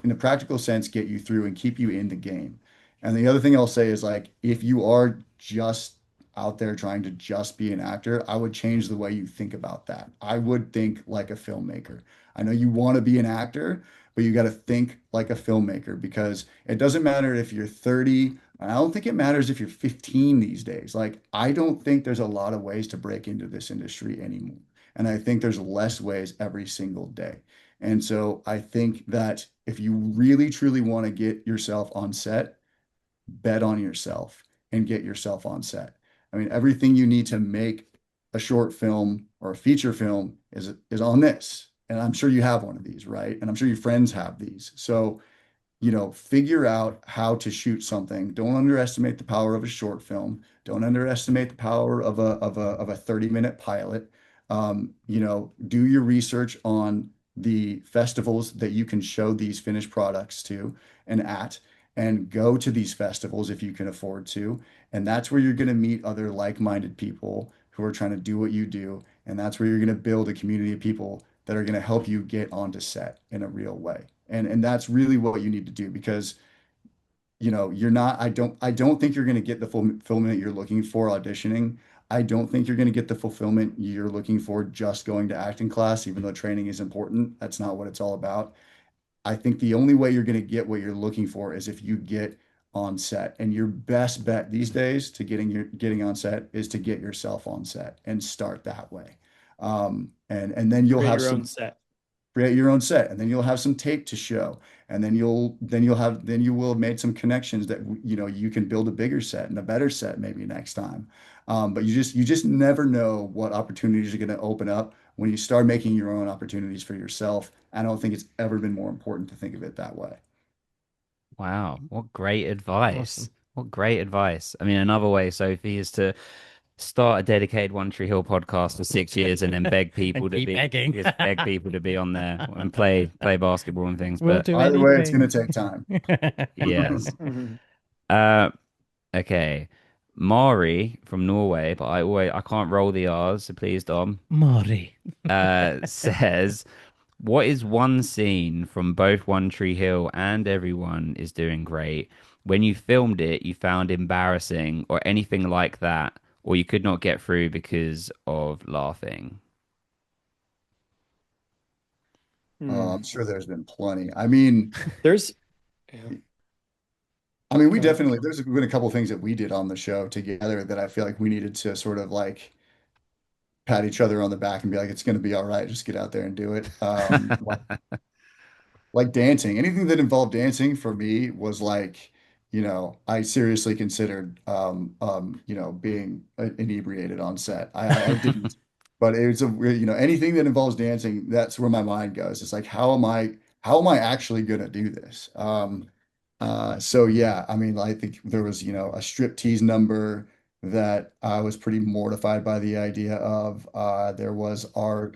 in a practical sense, get you through and keep you in the game. And the other thing I'll say is like, if you are just out there trying to just be an actor, I would change the way you think about that. I would think like a filmmaker. I know you want to be an actor, but you got to think like a filmmaker, because it doesn't matter if you're 30. I don't think it matters if you're 15 these days. Like, I don't think there's a lot of ways to break into this industry anymore. And I think there's less ways every single day. And so I think that if you really truly want to get yourself on set, bet on yourself and get yourself on set. I mean, everything you need to make a short film or a feature film is on this. And I'm sure you have one of these, right? And I'm sure your friends have these. So, figure out how to shoot something. Don't underestimate the power of a short film. Don't underestimate the power of a 30-minute pilot. Do your research on the festivals that you can show these finished products to and at, and go to these festivals if you can afford to. And that's where you're going to meet other like-minded people who are trying to do what you do. And that's where you're going to build a community of people that are going to help you get onto set in a real way. And that's really what you need to do, because you're not, I don't think you're going to get the fulfillment you're looking for auditioning I don't think you're going to get the fulfillment you're looking for just going to acting class, even though training is important. That's not what it's all about. I think the only way you're going to get what you're looking for is if you get on set. And your best bet these days to getting on set is to get yourself on set and start that way. And then you'll Create have your own some set. create your own set, and then you'll have some tape to show, and then you will have made some connections that you can build a bigger set and a better set maybe next time. But you just never know what opportunities are going to open up when you start making your own opportunities for yourself. I don't think it's ever been more important to think of it that way. Wow, what great advice. Awesome. What great advice. I mean, another way, Sophie, is to start a dedicated One Tree Hill podcast for 6 years and then beg people And to keep be begging. just beg people to be on there and play basketball and things. We'll But do Either way, it's going anything. to take time. yes. Mhm. Uh okay. Mari from Norway, but I can't roll the R's, so please, Dom, Mari. says, what is one scene from both One Tree Hill and Everyone is Doing Great when you filmed it you found embarrassing or anything like that, or you could not get through because of laughing? I'm Mm. sure there's been plenty. I mean, There's, yeah, we go ahead. definitely, there's been a couple of things that we did on the show together that I feel like we needed to sort of like pat each other on the back and be like, it's going to be all right. Just get out there and do it. Like dancing, anything that involved dancing for me was like, I seriously considered, being inebriated on set. I didn't, but it was anything that involves dancing, that's where my mind goes. It's like, how am I actually going to do this? So yeah, I mean, I think there was, a striptease number that I was pretty mortified by the idea of. There was our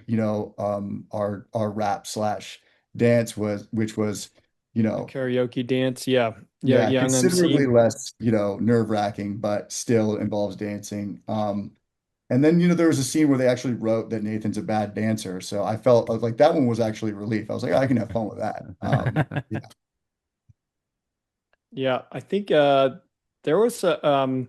rap slash dance which was, you The know, karaoke dance. Yeah. Yeah. yeah, Young considerably MC. less, nerve-wracking, but still involves dancing. And then, there was a scene where they actually wrote that Nathan's a bad dancer. So I felt like that one was actually a relief. I was like, I can have fun with that. Yeah. Yeah. I think there was in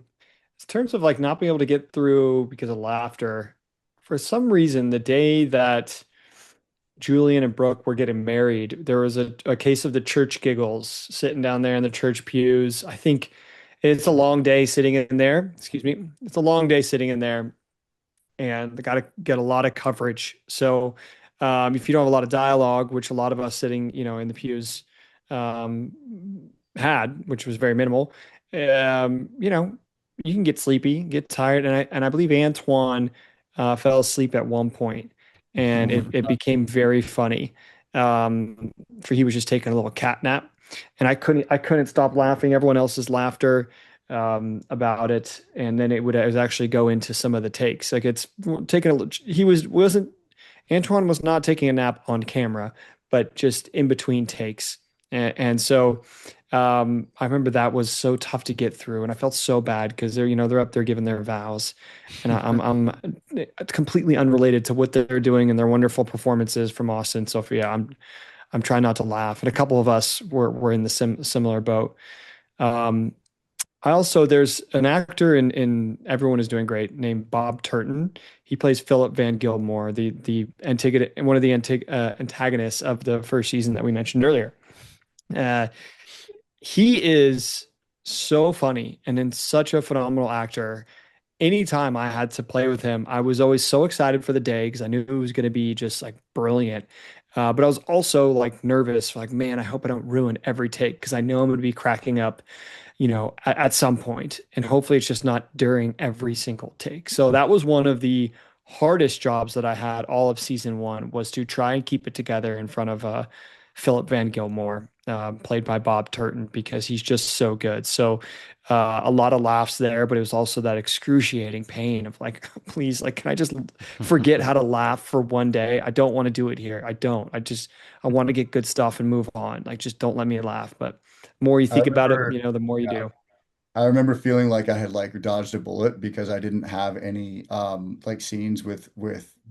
terms of like not being able to get through because of laughter, for some reason, the day that Julian and Brooke were getting married, there was a case of the church giggles sitting down there in the church pews. I think it's a long day sitting in there. Excuse me. It's a long day sitting in there, and they got to get a lot of coverage. So if you don't have a lot of dialogue, which a lot of us sitting, in the pews um, had, which was very minimal, you can get sleepy, get tired, and I believe Antoine fell asleep at one point, and it became very funny. For he was just taking a little cat nap, and I couldn't stop laughing. Everyone else's laughter about it, and then it was actually go into some of the takes. Like it's taking a he wasn't Antoine was not taking a nap on camera, but just in between takes. And so I remember that was so tough to get through, and I felt so bad because they're up there giving their vows, and I'm completely unrelated to what they're doing and their wonderful performances from Austin and Sophia. I'm trying not to laugh, and a couple of us were in the similar boat. Um, I also there's an actor in Everyone is Doing Great named Bob Turton. He plays Philip Van Gilmore, the one of the antagonists of the first season that we mentioned earlier. Uh, he is so funny and then such a phenomenal actor. Anytime I had to play with him, I was always so excited for the day because I knew it was going to be just like brilliant. But I was also like nervous, like, man, I hope I don't ruin every take because I know I'm going to be cracking up at some point, and hopefully it's just not during every single take. So that was one of the hardest jobs that I had all of season one was to try and keep it together in front of Philip Van Gilmore, played by Bob Turton, because he's just so good. So a lot of laughs there, but it was also that excruciating pain of like, please, like, can I just forget how to laugh for one day? I don't want to do it here. I don't. I want to get good stuff and move on. Like, just don't let me laugh. But the more you I think about it, remember, the more you yeah, do. I remember feeling like I had like dodged a bullet because I didn't have any like scenes with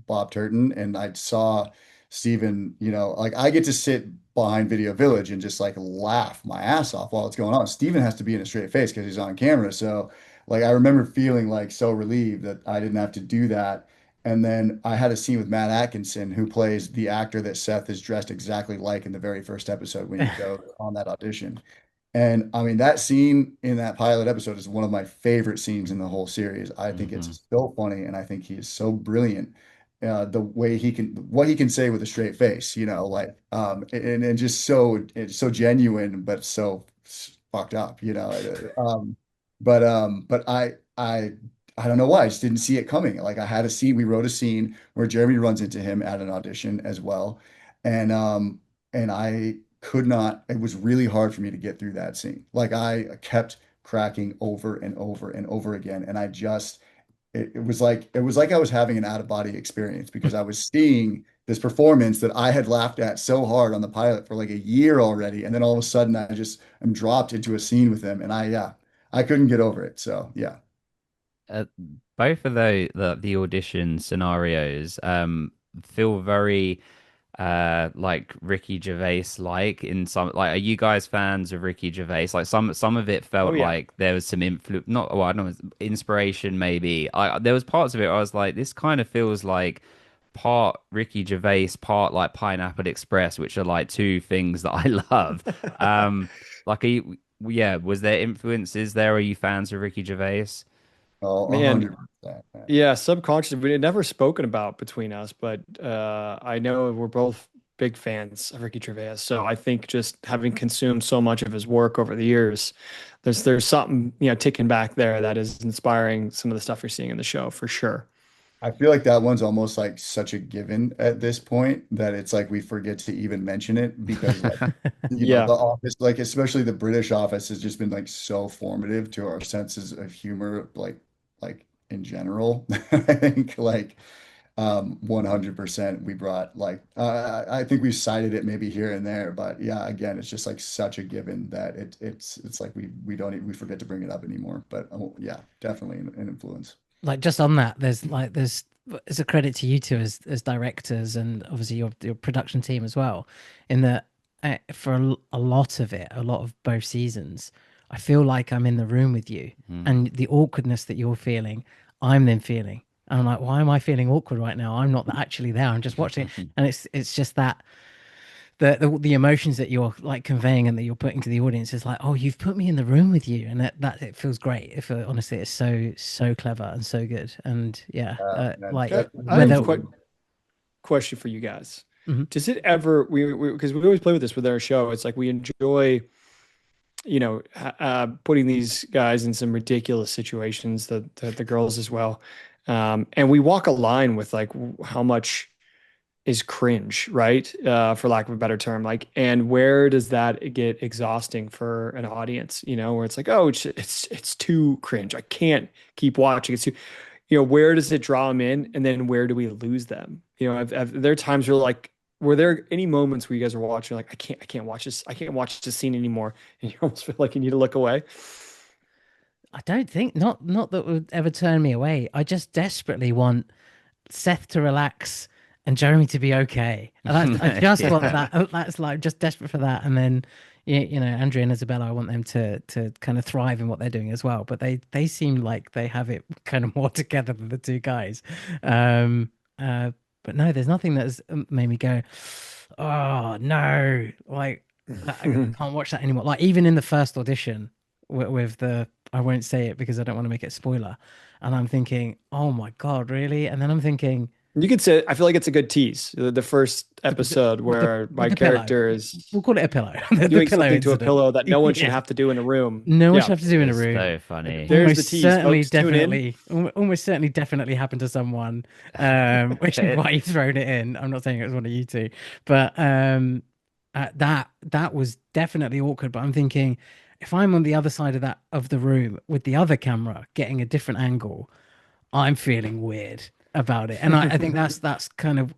Bob Turton, and I saw Steven, like I get to sit behind Video Village and just like laugh my ass off while it's going on. Steven has to be in a straight face because he's on camera. So like I remember feeling like so relieved that I didn't have to do that. And then I had a scene with Matt Atkinson, who plays the actor that Seth is dressed exactly like in the very first episode when he goes on that audition. And I mean, that scene in that pilot episode is one of my favorite scenes in the whole series. I think Hmm. it's so funny, and I think he is so brilliant. The way he can, what he can say with a straight face, like, and just it's so genuine, but so fucked up, but I don't know why I just didn't see it coming. Like I had a scene, we wrote a scene where Jeremy runs into him at an audition as well, and I could not, it was really hard for me to get through that scene. Like I kept cracking over and over and over again. And it was like I was having an out of body experience because I was seeing this performance that I had laughed at so hard on the pilot for like a year already. And then all of a sudden I'm dropped into a scene with him and I couldn't get over it. So yeah. uh, Both of the audition scenarios feel very like Ricky Gervais like in some like are you guys fans of Ricky Gervais? Like some of it Oh felt yeah. like there was some influ not well, I don't know, inspiration maybe. I there was parts of it I was like this kind of feels like part Ricky Gervais, part like Pineapple Express, which are like two things that I love. Like are you, yeah, was there influences there? Are you fans of Ricky Gervais? Oh, Man, 100%. Man. yeah, subconscious. We had never spoken about between us, but I know we're both big fans of Ricky Gervais. So I think just having consumed so much of his work over the years, there's something, ticking back there that is inspiring some of the stuff you're seeing in the show for sure. I feel like that one's almost like such a given at this point that it's like we forget to even mention it because like the Yeah. office, like especially the British office has just been like so formative to our senses of humor, like in general. I think like 100% we brought like I think we've cited it maybe here and there, but yeah, again, it's just like such a given that it's like we don't we forget to bring it up anymore. But yeah, definitely an influence. Like just on that, there's it's a credit to you two as directors and obviously your production team as well, in that for a lot of it, a lot of both seasons, I feel like I'm in the room with you, and the awkwardness that you're feeling, I'm then feeling. And I'm like, why am I feeling awkward right now? I'm not actually there. I'm just watching, and it's just that the emotions that you're like conveying and that you're putting to the audience is like, oh, you've put me in the room with you, and that it feels great. If honestly, it's so clever and so good, and yeah, Man, like I have a whether. question for you guys. Mhm. Does it ever, because we always play with this with our show, it's like we enjoy, putting these guys in some ridiculous situations, the girls as well. And we walk a line with like how much is cringe, right? For lack of a better term, like, and where does that get exhausting for an audience? Where it's like, oh, it's too cringe. I can't keep watching. It's too, where does it draw them in, and then where do we lose them? There are times where like, were there any moments where you guys are watching like, I can't watch this. I can't watch this scene anymore, and you almost feel like you need to look away. I don't think not that would ever turn me away. I just desperately want Seth to relax and Jeremy to be okay. And I just want Yeah. that. That's like just desperate for that. And then Andrea and Isabella, I want them to kind of thrive in what they're doing as well. But they seem like they have it kind of more together than the two guys. Um, but no, there's nothing that's made me go, oh no, like I can't watch that anymore. Like even in the first audition with the, I won't say it because I don't want to make it a spoiler. And I'm thinking, oh my God, really? And then I'm thinking, You could say, I feel like it's a good tease. The first with the episode where with my the pillow. character is We'll call it a pillow. The doing pillow something to a incident. pillow that no one should Yes. have to do in a room. No one should Yeah, have to do in a It's room. so funny. there's the Almost tease, certainly, folks. Tune in. almost certainly, definitely happened to someone, which is why you've thrown it in. I'm not saying it was one of you two, but that was definitely awkward. But I'm thinking, if I'm on the other side of that of the room with the other camera getting a different angle, I'm feeling weird about it. And I think that's kind of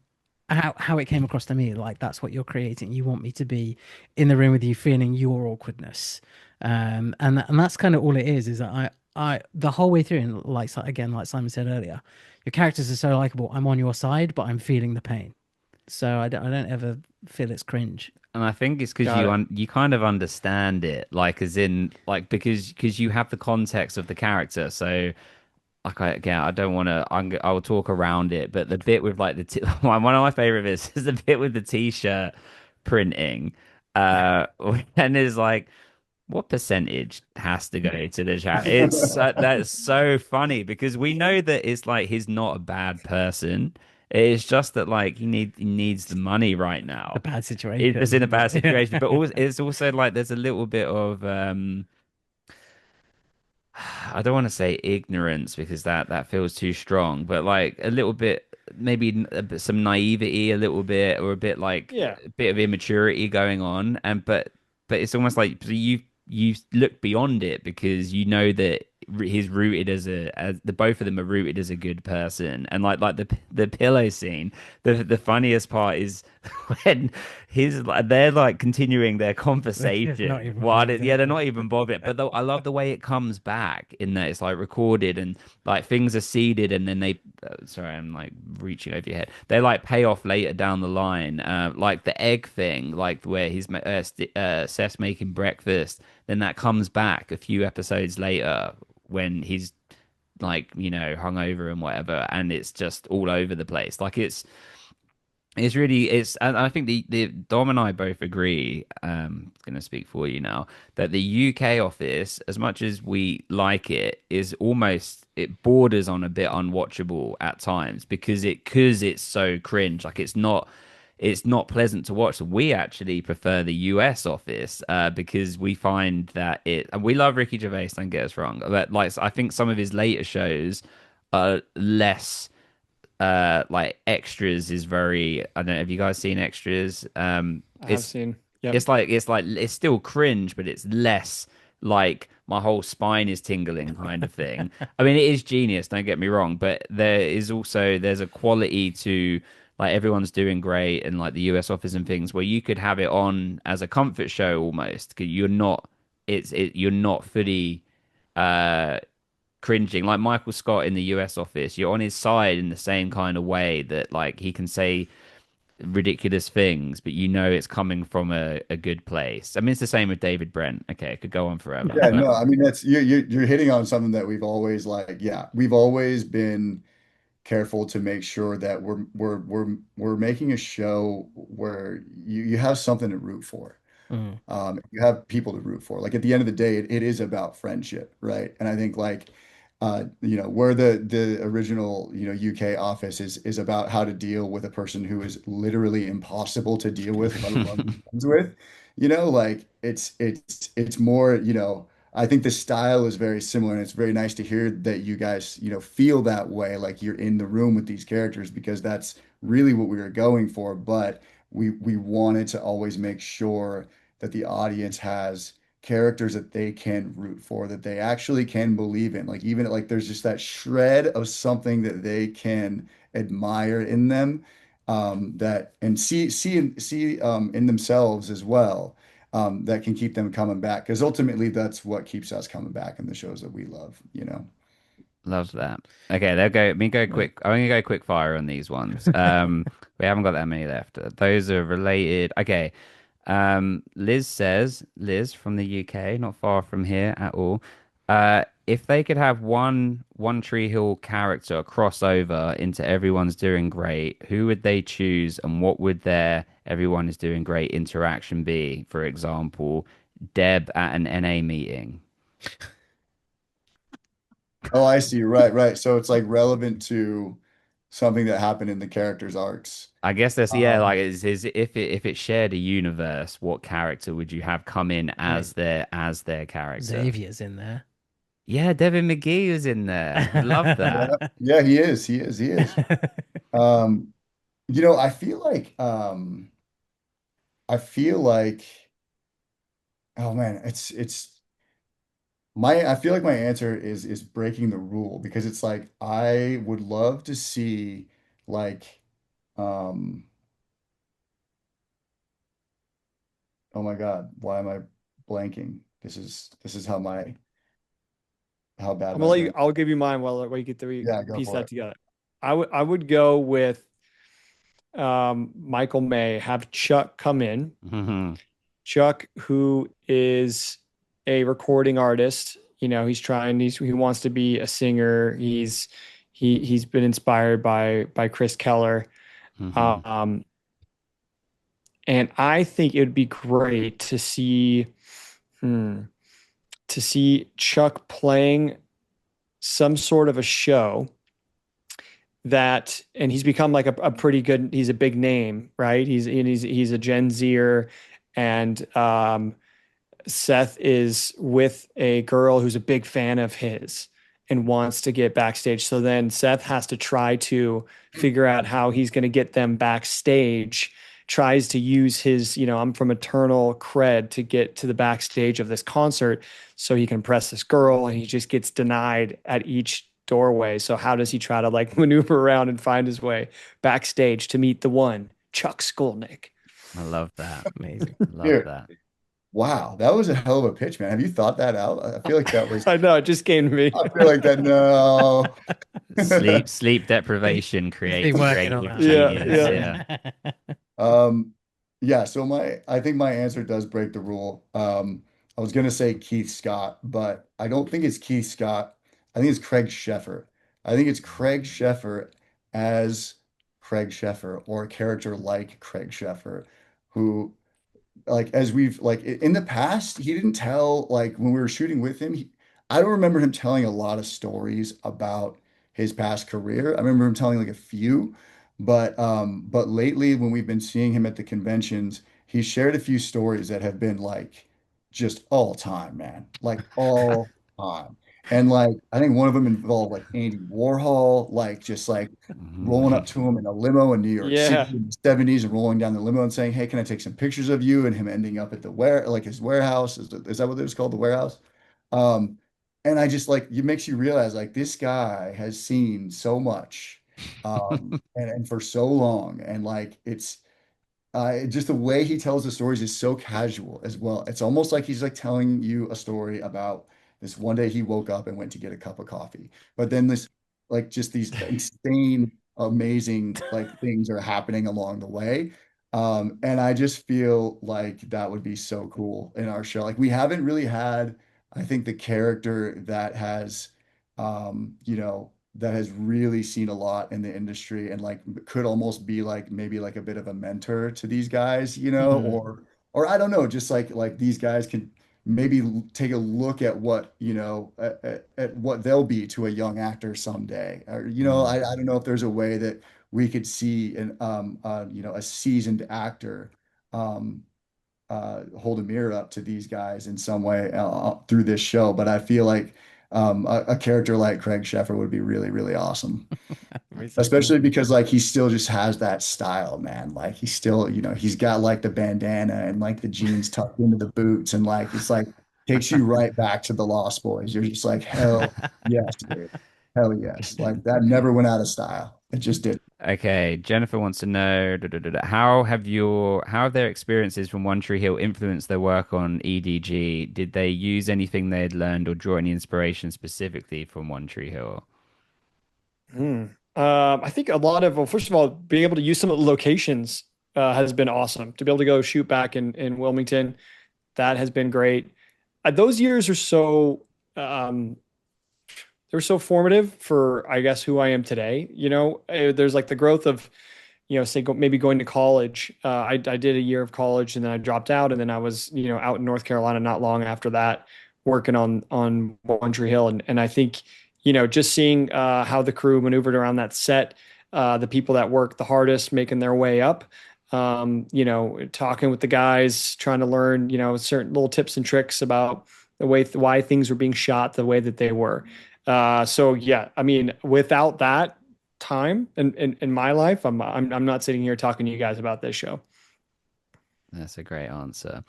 how it came across to me. Like that's what you're creating. You want me to be in the room with you, feeling your awkwardness. And that's kind of all it is that I the whole way through, and like again, like Simon said earlier, your characters are so likable. I'm on your side, but I'm feeling the pain. I don't ever feel it's cringe. And I think it's because Got it. you kind of understand it, like as in like because you have the context of the character. So like again, I don't want to. I will talk around it, but the bit with like one of my favorite bits is the bit with the t-shirt printing, uh, and is like what percentage has to go to the chat? That's so funny because we know that it's like he's not a bad person. It's just that like he needs the money right A now. bad It's situation. in a bad Yeah. situation, but also, it's also like there's a little bit of I don't want to say ignorance because that feels too strong, but like a little bit, maybe some naivety, a little bit, or a bit like Yeah. a bit of immaturity going on. And but it's almost like so you look beyond it because you know that he's rooted as the both of them are rooted as a good person. And like the pillow scene, the funniest part is when they're like continuing their It's not conversation even while bothered, yeah, innit? they're not even bothered, but I love the way it comes back in that it's like recorded and like things are seeded and then they sorry, I'm like reaching over your head, they like pay off later down the line, like the egg thing, like where Seth's making breakfast, then that comes back a few episodes later when he's like hungover and whatever, and it's just all over the place. Like it's really it's and I think the Dom and I both agree, gonna speak for you now, that the UK office, as much as we like it, is almost it borders on a bit unwatchable at times because it's so cringe. Like it's not pleasant to watch. We actually prefer the US office because we find that it and we love Ricky Gervais, don't get us wrong. But like I think some of his later shows are less like extras is very I don't know, have you guys seen extras? I have seen. Yep. It's still cringe, but it's less like my whole spine is tingling kind of thing. I mean, it is genius, don't get me wrong, but there's a quality to like everyone's doing great and like the US office and things where you could have it on as a comfort show almost 'cause you're not fully uh cringing. Like Michael Scott in the US office, you're on his side in the same kind of way that like he can say ridiculous things, but you know it's coming from a good place. I mean, it's the same with David Brent. Okay, it could go on forever, Yeah, but no, I mean that's you're hitting on something that we've always like, yeah, we've always been careful to make sure that we're making a show where you have something to root for. Mm. You have people to root for. Like at the end of the day, it is about friendship, right? And I think like where the original, UK office is about how to deal with a person who is literally impossible to deal with, let alone be friends with. Like it's more, I think the style is very similar, and it's very nice to hear that you guys, feel that way, like you're in the room with these characters, because that's really what we were going for. But we wanted to always make sure that the audience has characters that they can root for, that they actually can believe in. Like even like there's just that shred of something that they can admire in them, that and see in themselves as well, that can keep them coming back. Because ultimately that's what keeps us coming back in the shows that we love. love that. Okay, they'll go. Me go Right. quick. I'm gonna go quick fire on these ones. We haven't got that many left. Those are related. Okay. Liz from the UK, not far from here at all. If they could have One Tree Hill character cross over into Everyone's Doing Great, who would they choose, and what would their Everyone is Doing Great interaction be? For example, Deb at an NA meeting. Oh, I see. Right, right. So it's like relevant to something that happened in the characters' arcs. I guess that's yeah, Um, like is if it shared a universe, what character would you have come in I mean, as their character? Xavier's in there. Yeah, Devin McGee was in there. I love that. yeah, yeah, he is. He is. He is. Um, I feel like oh man, it's I feel like my answer is breaking the rule, because it's like I would love to see like um oh my God, why am I blanking? This is how bad I'm my gonna let you. brain. I'll give you mine while you get to Yeah, go piece for that it. together. I would go with Michael May, have Chuck come in. Mhm. Chuck, who is a recording artist, he wants to be a singer. He's been inspired by Chris Keller. Mhm. Um, and I think it would be great hmm, to see Chuck playing some sort of a show and he's become like a pretty good, he's a big name, right? He's a Gen Zer, and Seth is with a girl who's a big fan of his and wants to get backstage. So then Seth has to try to figure out how he's going to get them backstage, tries to use his, I'm from Eternal cred to get to the backstage of this concert so he can impress this girl, and he just gets denied at each doorway. So how does he try to like maneuver around and find his way backstage to meet the one, Chuck Skolnick? I love that. Amazing. Love Dude, that. wow, that was a hell of a pitch, man. Have you thought that out? I feel like that was, I know, it just came to me. I feel like that, no. Sleep deprivation He's been creates working on creative that. Yeah, genius. yeah. Yeah. Um, yeah, so I think my answer does break the rule. I was gonna say Keith Scott, but I don't think it's Keith Scott. I think it's Craig Sheffer. I think it's Craig Sheffer as Craig Sheffer, or a character like Craig Sheffer, who, like, as we've like in the past, he didn't tell, like when we were shooting with him, I don't remember him telling a lot of stories about his past career. I remember him telling like a few, but lately when we've been seeing him at the conventions, he shared a few stories that have been like just all time, man, like all time. And like I think one of them involved like Andy Warhol, like just like rolling up Mhm. to him in a limo in New York City Yeah. in the 70s and rolling down the limo and saying, "Hey, can I take some pictures of you?" And him ending up at the like his warehouse. Is that what it was called? The warehouse? Um, and I just like, it makes you realize like this guy has seen so much and for so long. And like just the way he tells the stories is so casual as well. It's almost like he's like telling you a story about this one day he woke up and went to get a cup of coffee. But then this, like, just these insane, amazing, like, things are happening along the way. And I just feel like that would be so cool in our show. Like, we haven't really had, I think, the character that has, that has really seen a lot in the industry and like could almost be like maybe like a bit of a mentor to these guys, Mhm. or I don't know, just like these guys can maybe take a look at what, at what they'll be to a young actor someday. Or, Mm. I don't know if there's a way that we could see a seasoned actor um hold a mirror up to these guys in some way through this show. But I feel like a character like Craig Sheffer would be really, really awesome. That'd be so cool. Especially because like he still just has that style, man. Like he's still, he's got like the bandana and like the jeans tucked into the boots, and like it's like takes you right back to the Lost Boys. You're just like, hell yes, dude. Hell yes. Like that never went out of style. It just did. Okay, Jennifer wants to know how have their experiences from One Tree Hill influenced their work on EDG? Did they use anything they had learned or draw any inspiration specifically from One Tree Hill? Hmm. I think a lot of, well, first of all, being able to use some of the locations has been awesome. To be able to go shoot back in Wilmington, that has been great. Those years are um, they're so formative for, I guess, who I am today. There's like the growth of, say maybe going to college. I did a year of college and then I dropped out, and then I was, out in North Carolina not long after that, working on One Tree Hill, and I think, just seeing how the crew maneuvered around that set, the people that worked the hardest making their way up. Talking with the guys, trying to learn, certain little tips and tricks about the way why things were being shot the way that they were. So yeah, I mean, without that time in my life, I'm not sitting here talking to you guys about this show. That's a great answer.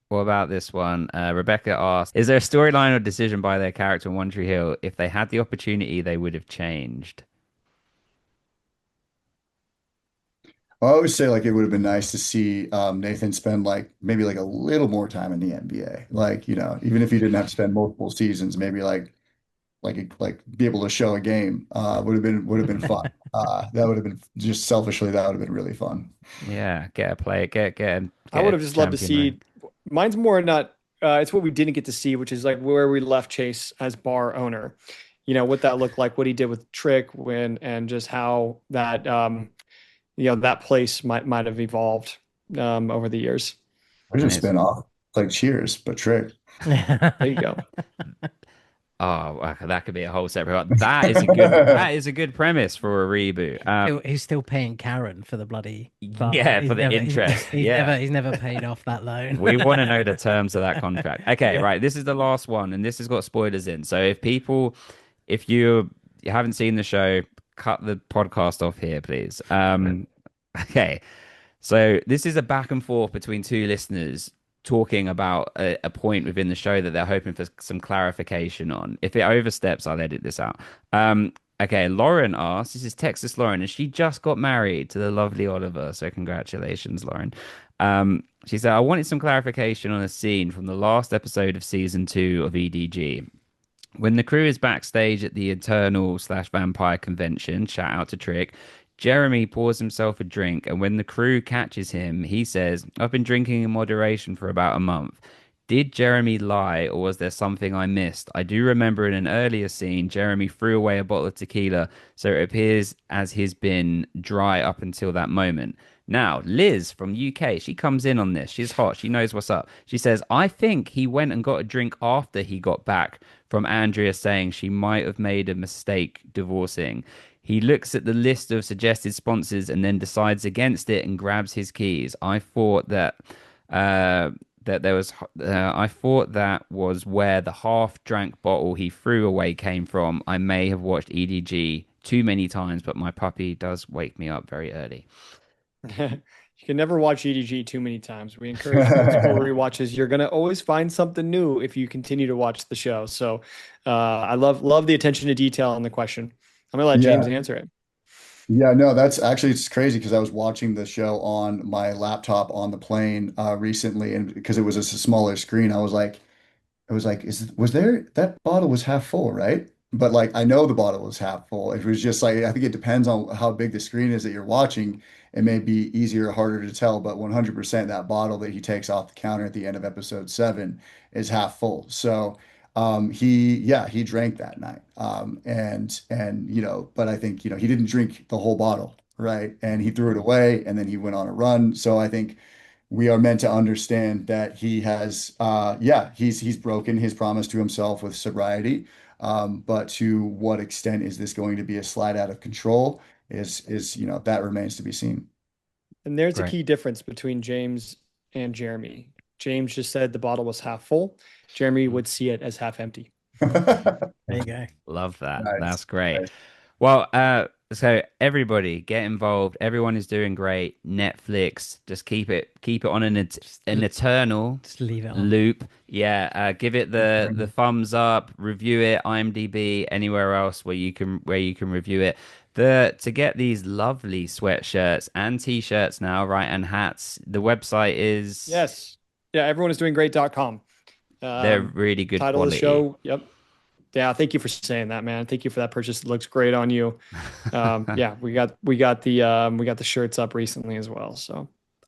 What about this one? Rebecca asked, is there a storyline or decision by their character in One Tree Hill if they had the opportunity they would have changed? I always say like it would have been nice to see Nathan spend like maybe like a little more time in the NBA. Like, even if he didn't have to spend multiple seasons, maybe like like be able to show a game would have been fun. That would have been just selfishly that would have been really fun. Yeah, get a play, I get would a have just loved to champion ring. see. Mine's more not. It's what we didn't get to see, which is like where we left Chase as bar owner. What that looked like, what he did with Trick when, and just how that that place might have evolved over the years. There's a And it's spin off like Cheers, but Trick. There you go. oh, okay, that could be a whole separate. That is a good premise for a reboot. He's still paying Karen for the bloody bar. Yeah, for the interest. He's never paid off that loan. We want to know the terms of that contract. Okay, Yeah. right. This is the last one, and this has got spoilers in. So if you haven't seen the show, cut the podcast off here, please. Okay. So this is a back and forth between two listeners talking about a point within the show that they're hoping for some clarification on. If it oversteps, I'll edit this out. Okay, Lauren asks, this is Texas Lauren, and she just got married to the lovely Oliver. So congratulations, Lauren. She said, I wanted some clarification on a scene from the last episode of season 2 of EDG. When the crew is backstage at the Eternal/Vampire convention, shout out to Trick, Jeremy pours himself a drink, and when the crew catches him, he says, I've been drinking in moderation for about a month. Did Jeremy lie, or was there something I missed? I do remember in an earlier scene, Jeremy threw away a bottle of tequila, so it appears as he's been dry up until that moment. Now, Liz from UK, she comes in on this. She's hot. She knows what's up. She says, I think he went and got a drink after he got back from Andrea saying she might have made a mistake divorcing. He looks at the list of suggested sponsors and then decides against it and grabs his keys. I thought that I thought that was where the half-drank bottle he threw away came from. I may have watched EDG too many times, but my puppy does wake me up very early. You can never watch EDG too many times. We encourage multiple rewatches. You're gonna always find something new if you continue to watch the show. So I love the attention to detail on the question. I'm gonna let James answer it. Yeah, no, that's actually it's crazy because I was watching the show on my laptop on the plane recently, and because it was a smaller screen, I was like, was there that bottle was half full, right? But like I know the bottle was half full. It was just like I think it depends on how big the screen is that you're watching. It may be easier or harder to tell, but 100% that bottle that he takes off the counter at the end of episode 7 is half full. So he drank that night. And but I think he didn't drink the whole bottle, right? And he threw it away and then he went on a run. So I think we are meant to understand that he has he's broken his promise to himself with sobriety. But to what extent is this going to be a slide out of control is that remains to be seen. And there's a Right. key difference between James and Jeremy. James just said the bottle was half full. Jeremy would see it as half empty. There you go. Love that. Nice. That's great. Nice. Well, so everybody get involved. Everyone is doing great. Netflix, just keep it on an eternal Just leave it on. loop. Yeah, give it the thumbs up, review it, IMDb, anywhere else where you can review it. To get these lovely sweatshirts and t-shirts now, right, and hats, the website is Yes. Yeah, everyone is doing great.com. they're really good Title quality. of the show. Yep. Yeah, thank you for saying that, man. Thank you for that purchase. It looks great on you. Yeah, we got the shirts up recently as well. So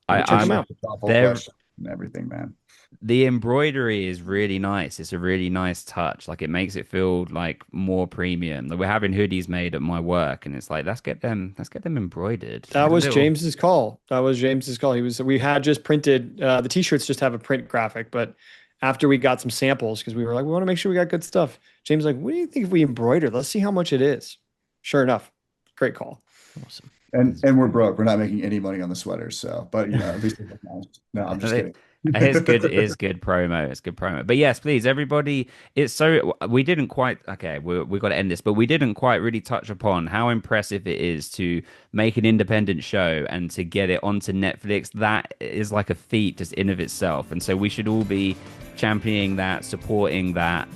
check them out. Thoughtful They're- question and everything, man. The embroidery is really nice. It's a really nice touch. Like it makes it feel like more premium. Like we're having hoodies made at my work, and it's like let's get them embroidered. That was Little- James's call. We had just printed the t-shirts just have a print graphic, but after we got some samples, because we were like, we want to make sure we got good stuff. James was like, what do you think if we embroider? Let's see how much it is. Sure enough, great call. Awesome. And we're broke. We're not making any money on the sweaters. So, but at least it looks nice. No, I'm just kidding. It's good. It's good promo. It's good promo. But yes, please, everybody. It's so we didn't quite. Okay, we got to end this, but we didn't quite really touch upon how impressive it is to make an independent show and to get it onto Netflix. That is like a feat just in of itself, and so we should all be championing that, supporting that.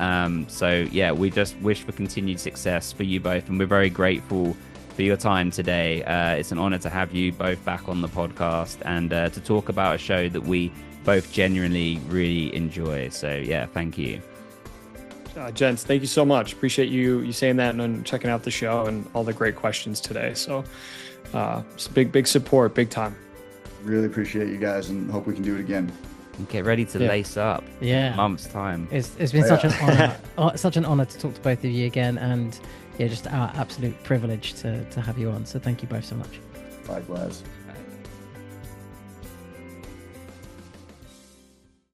So yeah, we just wish for continued success for you both, and we're very grateful for your time today. It's an honor to have you both back on the podcast and to talk about a show that we both genuinely really enjoy. So yeah, thank you. Gents, thank you so much. Appreciate you saying that and checking out the show and all the great questions today. So it's big support, big time. Really appreciate you guys and hope we can do it again. Get ready to lace up. Yeah. In a month's time. It's been such an honor, such an honor to talk to both of you again, and yeah, just our absolute privilege to have you on. So thank you both so much. Likewise.